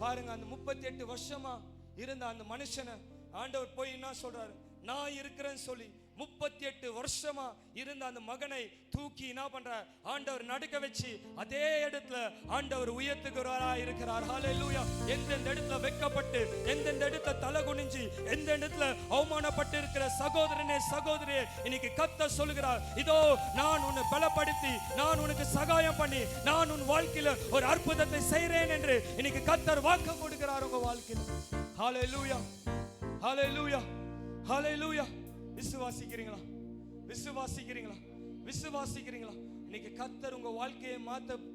பாருங்க, அந்த 38 வருஷமா இருந்த அந்த மனுஷனை ஆண்டவர் போய் என்ன சொல்றாரு, நான் இருக்கிறேன்னு சொல்லி 38 வருஷமா இருந்த அந்த மகனை தூக்கி என்ன பண்ற ஆண்டவர் நடுக்க வச்சு அதே இடத்துல ஆண்டவர் உயர்த்துகிறாராய் இருக்கிறார். ஹalleluya. எந்தெந்த இடத்துல வெட்கப்பட்டு, எந்தெந்த இடத்துல தலை குனிஞ்சு, எந்த இடத்துல அவமானப்பட்டு இருக்கிற சகோதரனே சகோதரியே, இன்னைக்கு கர்த்தர் சொல்லுகிறார், இதோ நான் உன்னை பலப்படுத்தி, நான் உனக்கு சகாயம் பண்ணி, நான் உன் வாழ்க்கையில ஒரு அற்புதத்தை செய்றேன் என்று இன்னைக்கு கர்த்தர் வாக்கு கொடுக்கிறார் உங்க வாழ்க்கையில. ஹalleluya, ஹalleluya, ஹalleluya. விசுவாசிக்கிறீங்களா? விசுவாசிக்கிறீங்களா? விசுவாசிக்கிறீங்களா? இன்னைக்கு கர்த்தர் உங்க வாழ்க்கையை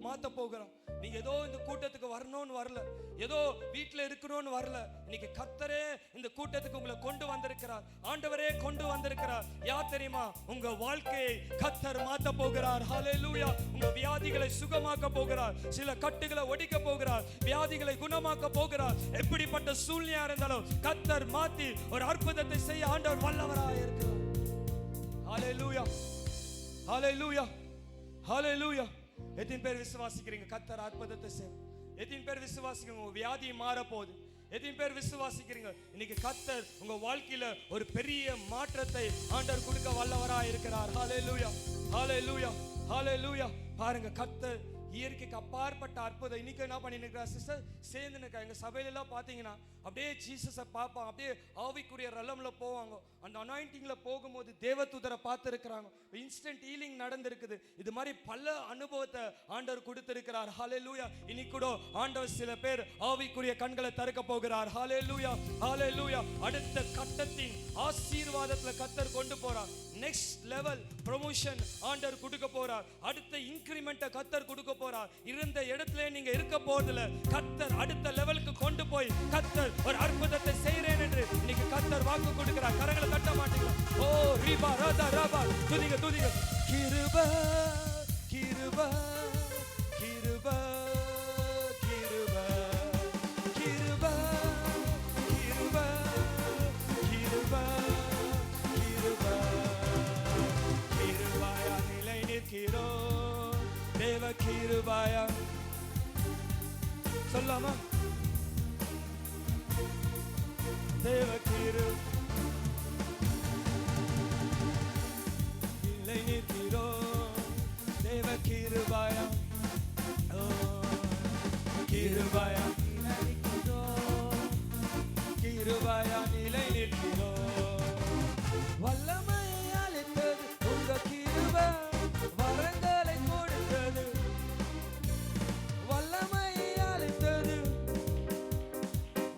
மாத்த போகிறோம். நீங்க ஏதோ இந்த கூட்டத்துக்கு வரணும்னு வரல, ஏதோ வீட்டுல இருக்கணும்னு வரல. இன்னைக்கு கர்த்தரே இந்த கூட்டத்துக்கு உங்களை கொண்டு வந்திருக்கிறார். ஆண்டவரே கொண்டு வந்திருக்கிறார். யார் தெரியுமா? உங்க வாழ்க்கையை கர்த்தர் மாத்த போகிறார். ஹalleluya. உங்க வியாதிகளை சுகமாக்க போகிறார். சில கட்டுகளை ஒடிக்க போகிறார். வியாதிகளை குணமாக்க போகிறார். எப்படிப்பட்ட சூழ்நிலையா இருந்தாலும் கர்த்தர் மாத்தி ஒரு அற்புதத்தை செய்ய ஆண்டவர் வல்லவராய் இருக்கிறார். ஹalleluya, ஹalleluya, ஹalleluya. எத்தனை பேர் விசுவாசிக்கிறீங்க கர்த்தர் அற்புதத்தை செய்வார்? எத்தனை பேர் விசுவாசிக்கிறீங்க உங்க வியாதி மாற போகுது? எத்தனை பேர் விசுவாசிக்கிறீங்க இன்னைக்கு கர்த்தர் உங்க வாழ்க்கையில ஒரு பெரிய மாற்றத்தை ஆண்டவர் கொடுக்க வல்லவராய் இருக்கிறார்? ஹalleluya, ஹalleluya, ஹalleluya. பாருங்க, கர்த்தர் இயற்கைக்கு அப்பாற்பட்ட அற்புதம் இன்னைக்கு என்ன பண்ணிருக்கா சிஸ்டர் சேர்ந்து நிற்க. எங்க சபையில எல்லாம் பாத்தீங்கன்னா அப்படியே ஜீசஸை பார்ப்பாங்க, அப்படியே ஆவிக்குரிய ரலம்ல போவாங்க. அந்த அனாயிண்டிங்ல போகும்போது தேவதூதரை பார்த்து இருக்கிறாங்க. இன்ஸ்டன்ட் ஹீலிங் நடந்திருக்குது. இது மாதிரி பல அனுபவத்தை ஆண்டவர் கொடுத்திருக்கிறார். ஹalleluya. இன்னைக்கு கூட ஆண்டவர் சில பேர் ஆவிக்குரிய கண்களை திறக்க போகிறார். ஹalleluya, ஹalleluya. அடுத்த கட்டத்தின் ஆசீர்வாதத்துல கர்த்தர் கொண்டு போறார். நெக்ஸ்ட் லெவல் ப்ரமோஷன் ஆண்டவர் கொடுக்க போறார். அடுத்த இன்கிரிமெண்ட்டை கர்த்தர் கொடுக்க போறார். இருந்த இடத்துல நீங்க இருக்க போறதுல கர்த்தர் அடுத்த லெவலுக்கு கொண்டு போய் கர்த்தர் ஒரு அற்புதத்தை செய்றேன் என்று இன்னைக்கு கர்த்தர் வாக்கு கொடுக்கிறார். கரங்களை தட்ட மாட்டீங்களா? ஓ ரிபா ரதா ரபா, துதிங்க துதிங்க. கிருபை கிருபை கிருபை கிருபை கிருபை கிருபை கிருபை கிருபை கிருபையா நிலை நிற்கிறோம். தேவ கிருபையா சொல்லாமா? தேவ கிருபை நிலை நிற்கிறோம். தேவ கிருபையா கிருபையா கிருபையா நிலை நிற்கிறோம். வல்லமையை அளித்தது உங்க கிருபை, வரங்களை கொடுத்தது. வல்லமையை அளித்தது,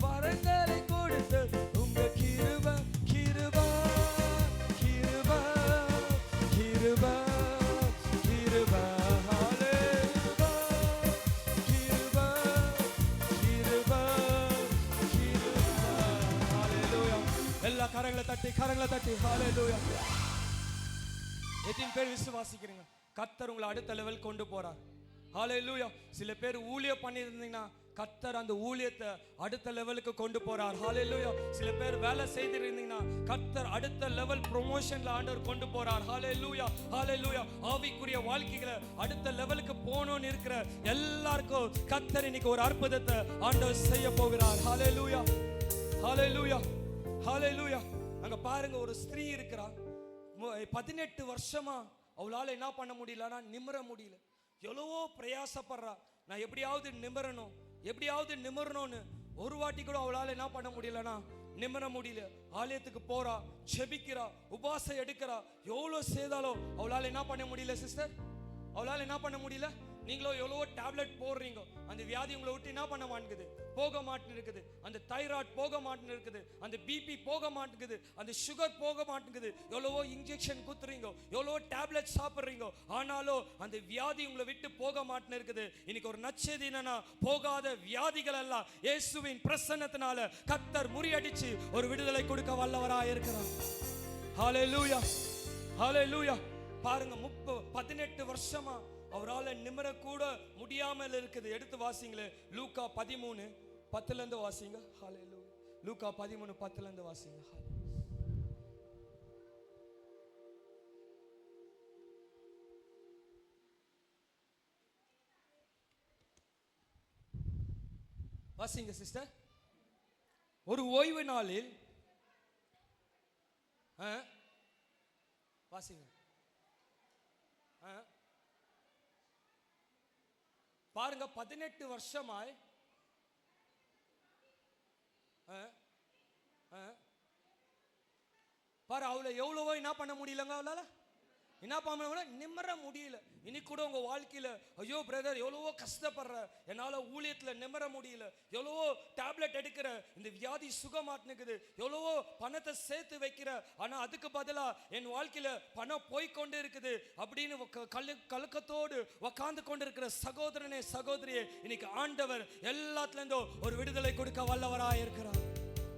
வரங்களை கொடுத்தது உங்க கிருபை. கிருபை கிருபை கிருபை கிருபை. ஹalleluya, கிருபை கிருபை கிருபை. ஹalleluya. எல்லா கரங்களை தட்டி ஹalleluya. எத்தனை பேர் விசுவாசிக்கிறீங்க கர்த்தர் உங்களை அடுத்த லெவல் கொண்டு போறார்? ஹalleluya. சில பேர் ஊழியம் பண்ணியிருந்தீங்கன்னா கர்த்தர் அந்த ஊழியத்தை அடுத்த லெவலுக்கு கொண்டு போறார். ஹalleluya. சில பேர் வேலை செய்திருந்தீங்கன்னா கர்த்தர் அடுத்த லெவல் ப்ரமோஷன்ல ஆண்டவர் கொண்டு போறார். ஹalleluya, ஹalleluya. ஆவிக்குரிய வாழ்க்கைகளை அடுத்த லெவலுக்கு போகணும்னு இருக்கிற எல்லாருக்கும் கர்த்தர் இன்னைக்கு ஒரு அற்புதத்தை ஆண்டவர் செய்ய போகிறார். ஹalleluya, ஹalleluya, ஹalleluya. அங்க பாருங்க, ஒரு ஸ்திரீ இருக்கிறா. 18 வருஷமா அவளால என்ன பண்ண முடியலன்னா நிமிர முடியல. எவ்வளவோ பிரயாசப்படுறா, நான் எப்படியாவது நிமிரணும்னு. ஒரு வாட்டி கூட அவளால என்ன பண்ண முடியலன்னா நிமிர முடியல. ஆலயத்துக்கு போறா, ஜெபிக்கிறா, உபவாசம் எடுக்கிறா, எவ்வளோ செய்தாலும் அவளால என்ன பண்ண முடியல சிஸ்டர். அவளால என்ன பண்ண முடியல. நீங்களோ எவ்வளவோ டேப்லெட் போடுறீங்க, அந்த வியாதி உங்களை விட்டு என்ன பண்ண மாட்டேங்குது, போக மாட்டேங்குது. அந்த தைராய்டு போக மாட்டேங்குது, அந்த பிபி போக மாட்டேங்குது, அந்த சுகர் போக மாட்டேங்குது. எவ்வளவோ இன்ஜெக்ஷன் குத்துறீங்க, எவ்வளவோ டேப்லெட் சாப்பிட்றீங்க, ஆனாலும் அந்த வியாதி உங்களை விட்டு போக மாட்டேங்குது. இன்னைக்கு ஒரு நற்செய்தி என்னன்னா, போகாத வியாதிகள் எல்லாம் இயேசுவின் பிரசன்னத்தினால கர்த்தர் முறியடிச்சு ஒரு விடுதலை கொடுக்க வல்லவராய் இருக்கிறார். ஹalleluya, ஹalleluya. பாருங்க, 18 வருஷமா அவரால் நிமிர கூட முடியாமல் இருக்குது. எடுத்து வாசிங்களே, லூக்கா 13:10 வாசிங்க. ஹalleluya. லூக்கா 13:10 வாசிங்க. வாசிங்க சிஸ்டர். ஒரு ஓய்வு நாளில் வாசிங்க. பாருங்க, 18 வருஷமாய் பாரு, அவளை எவ்வளவோ என்ன பண்ண முடியலங்க, அவளால என்ன பண்ண நிம்மற முடியல. இன்னைக்கு கூட உங்க வாழ்க்கையில, ஐயோ பிரதர் எவ்வளவோ கஷ்டப்படுற, என்னால ஊழியத்துல நிம்மற முடியல, எவ்வளவோ டேப்லெட் எடுக்கிற, இந்த வியாதி சுகமாட்டுனுக்குது, எவ்வளவோ பணத்தை சேர்த்து வைக்கிற, ஆனா அதுக்கு பதிலா என் வாழ்க்கையில பணம் போய்கொண்டு இருக்குது அப்படின்னு கலக்கத்தோடு உக்காந்து கொண்டு இருக்கிற சகோதரனே சகோதரியே, இன்னைக்கு ஆண்டவர் எல்லாத்துல இருந்தும் ஒரு விடுதலை கொடுக்க வல்லவராய் இருக்கிறார்.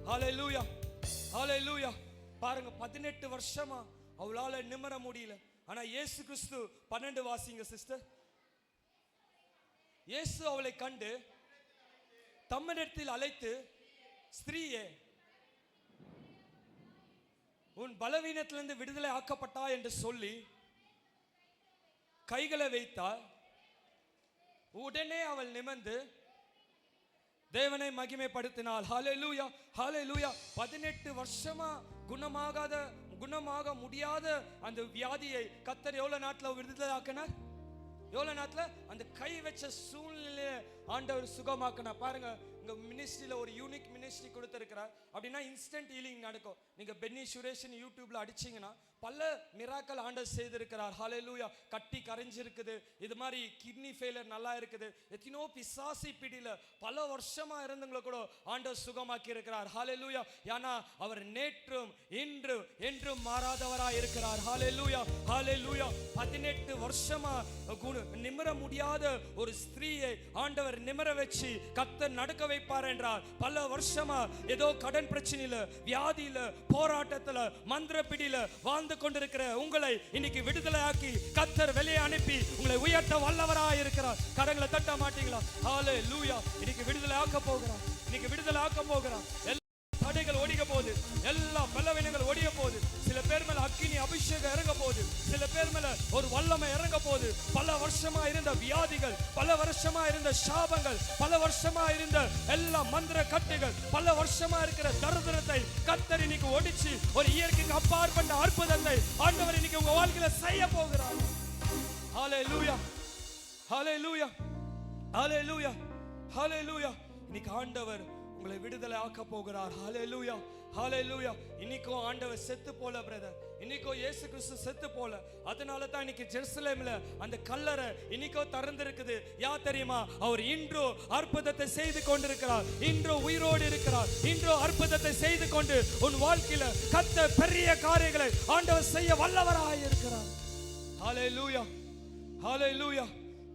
ஹalleluya, ஹalleluya. பாருங்க, 18 வருஷமா அவளால நிம்மற முடியல. ஆனா இயேசு கிறிஸ்து 12 வாசிங்க சிஸ்டர். இயேசு அவளை கண்டு தம்மிடத்தில் அழைத்து, ஸ்திரீயே, உன் பலவீனத்திலிருந்து விடுதலை ஆக்கப்பட்டா என்று சொல்லி கைகளை வைத்தார். உடனே அவள் நிமிர்ந்து தேவனை மகிமைப்படுத்தினாள். ஹalleluya, ஹalleluya. 18 வருஷமா குணமாக முடியாத அந்த வியாதியை கர்த்தர் எவ்வளவு நாட்ல விடுதலை ஆக்கினார்? எவ்வளவு நாட்ல? அந்த கை வச்ச சூழ்நிலையை ஆண்டவர் சுகமாக்கினார். பாருங்க, இங்க மினிஸ்ட்ரியில ஒரு யூனிக் மினிஸ்ட்ரி கொடுத்திருக்கிறார். அப்படின்னா இன்ஸ்டன்ட் ஹீலிங் நடக்கும். நீங்க பென்னி சுரேஷ் யூடியூப்ல அடிச்சீங்கன்னா பல மிராக்கல் ஆண்டவர் செய்திருக்கிறார். ஹalleluya. கட்டி கரைஞ்சிருக்குது, இது மாதிரி கிட்னி ஃபெயிலியர் நல்லா இருக்குது, எத்தனோ பிசாசி பிடியில பல வருஷமா இருந்தவங்களை கூட ஆண்டவர் சுகமாக்கி இருக்கிறார். ஹalleluya. ஏன்னா அவர் நேற்றும் இன்றும் என்றும் மாறாதவராய் இருக்கிறார். ஹalleluya, ஹalleluya. 18 வருஷமா நிமிர முடியாத ஒரு ஸ்திரீயை ஆண்டவர் நிமிர வச்சு கர்த்தர் நடக்க வைப்பார் என்றார். பல வருஷமா ஏதோ கடன் பிரச்சனையில, வியாதியில, போராட்டத்துல, மந்திர பிடியில வாழ்ந்து கொண்டிருக்கிற உங்களை இன்னைக்கு விடுதலை ஆக்கி கர்த்தர் வெளியே அனுப்பி உங்களை உயர்த்த வல்லவராய் இருக்கிறார். கரங்களை தட்ட மாட்டீங்களா? ஹalleluya. இன்னைக்கு விடுதலை ஆக்க போகிறார். இன்னைக்கு விடுதலை ஆக்க போகிறார். தடைகள் ஒடிக்க போகுது, எல்லா பலவீனங்கள் ஒடிய போகுது. சில பேர் மேல அக்கினி அபிஷேகம் இறங்க போகுது, சில பேர் மேல ஒரு வல்லமை இறங்க போகுது. பல வருஷமா இருந்த வியாதிகள், பல வருஷமா இருந்த சாபங்கள், பல வருஷமா இருந்த எல்லா மந்திர கட்டுகள், பல வருஷமா இருக்கிற தரித்திரத்தை கர்த்தர் இன்னைக்கு ஒடிச்சு ஒரு இயற்கைக்கு அப்பாற்பட்ட அற்புதத்தை ஆண்டவர் இன்னைக்கு உங்க வாழ்க்கையில செய்ய போகிறார். ஹalleluya, ஹalleluya, ஹalleluya, ஹalleluya. இன்னைக்கு ஆண்டவர் உங்களை விடுதலை ஆக்க போகிறார். ஹalleluya, ஹalleluya. இன்னைக்கும் ஆண்டவர் செத்து போல பிரதர், இன்னைக்கும் இயேசு கிறிஸ்து செத்து போல. அதனால தான் இன்னைக்கு ஜெருசலேம்ல அந்த கல்லறை இன்னைக்கும் திறந்திருக்குது. யா தெரியுமா? அவர் இன்றோ அற்புதத்தை செய்து கொண்டிருக்கிறார், இன்றோ உயிரோடு இருக்கிறார், இன்றோ அற்புதத்தை செய்து கொண்டு உன் வாழ்க்கையில கர்த்தர் பெரிய காரியங்களை ஆண்டவர் செய்ய வல்லவராய் இருக்கிறார். ஹalleluya, ஹalleluya.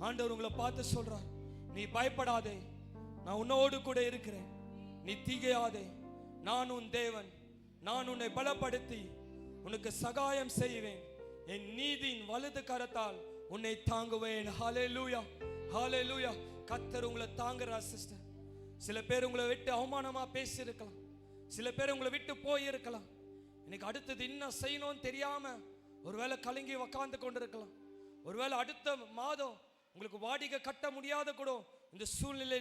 ஆண்டவர் உங்களை பார்த்து சொல்றார், நீ பயப்படாதே, நான் உன்னோடு கூட இருக்கிறேன், நீ திகையாதே, நான் உன் தேவன், நான் உன்னை பலப்படுத்தி உனக்கு சகாயம் செய்வேன், என் நீதியின் வலது கரத்தால் உன்னை தாங்குவேன். ஹalleluya, ஹalleluya. கர்த்தர் உங்களை தாங்குறார் சிஸ்டர். சில பேர் உங்களை விட்டு அவமானமா பேசி இருக்கலாம், சில பேர் உங்களை விட்டு போய் இருக்கலாம். இன்னைக்கு அடுத்தது என்ன செய்யணும்னு தெரியாம ஒருவேளை கலங்கி உக்காந்து கொண்டிருக்கலாம். ஒருவேளை அடுத்த மாதம் உங்களுக்கு வாடகை கட்ட முடியாத கூட இந்த சூழ்நிலை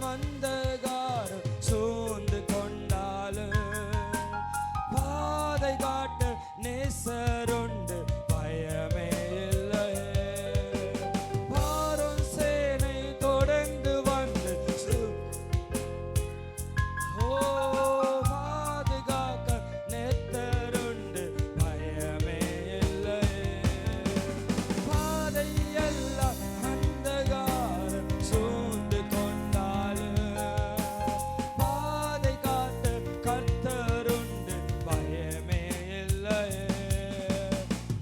அந்தகாரம் சூழ்ந்து கொண்டாலும் பாதை காட்ட நேசருண்டு, பயமே இல்லை. பாரும் சேனை தொடர்ந்து வந்து பாதுகாக்க நேத்தருண்டு, பயமே இல்லை. பாதை எல்லாம் அந்தகாரம் சூழ்ந்து கொண்டாலும் பாதை காட்ட கர்த்தருண்டு, பயமே இல்லை.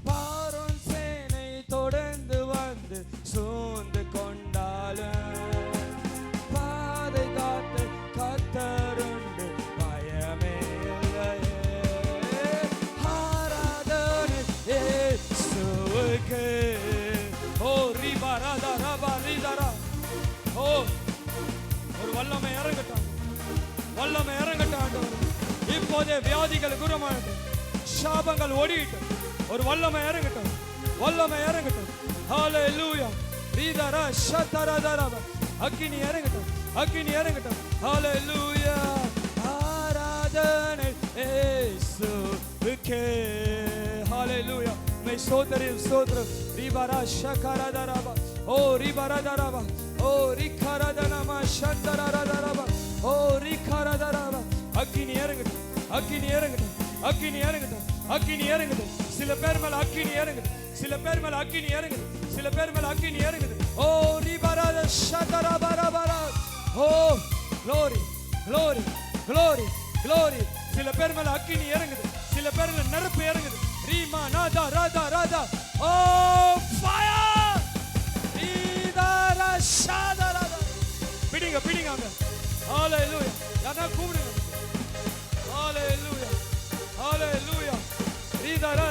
பாரும் சேனை தொடர்ந்து வந்து சூழ்ந்து கொண்டாலும் பாதை காட்ட கர்த்தருண்டு, பயமே இல்லை. ஆராதனை இயேசுவுக்கு. ஓ ரிபரதா ரபரிதரா. ஓ ஒரு வல்லமை இறங்கட்டும், வல்லமை இறங்கட்டும் ஆண்டவரே. இப்போதே வியாதிகள் குணமாகட்டும், சாபங்கள் ஓடிட்டும். ஒரு வல்லமை இறங்கட்டும், வல்லமை இறங்கட்டும். ஹalleluya. ரிதரா ஷதரதரா. அக்கினி இறங்கட்டும், அக்கினி இறங்கட்டும். ஹalleluya. ஆராதனை இயேசுவுக்கே. ஹalleluya. மே ஸ்தோத்திரம் ஸ்தோத்திரம். ரிபரா ஷகரதரா. ஓ ரிபரதரா. ஓ ரிகரதனமா ஷந்தரதரா. ஓ ரிகரதரா. அக்கினி இறங்கட்டும், அக்கினி இறங்கட்டும், அக்கினி இறங்கட்டும், அக்கினி இறங்கட்டும். சில பேர் மேல அக்கினி இறங்குது, சில பேர் மேல அக்கினி இறங்குது, சில பேர் மேல அக்கினி இறங்குது. ஓ ரிபரத ஷதரபரபர. ஓ glory glory glory glory. சில பேர் மேல அக்கினி இறங்குது, சில பேர் மேல நெருப்பு இறங்குது. ரீமா நாதா ராதா ராதா. ஓ ஃபயர். ரிதரா ஷதரதா. பிடிங்க பிடிங்க. ஹalleluya. யாரா கூப்பிடுங்க. ஹalleluya. ஹalleluya. ரிதரா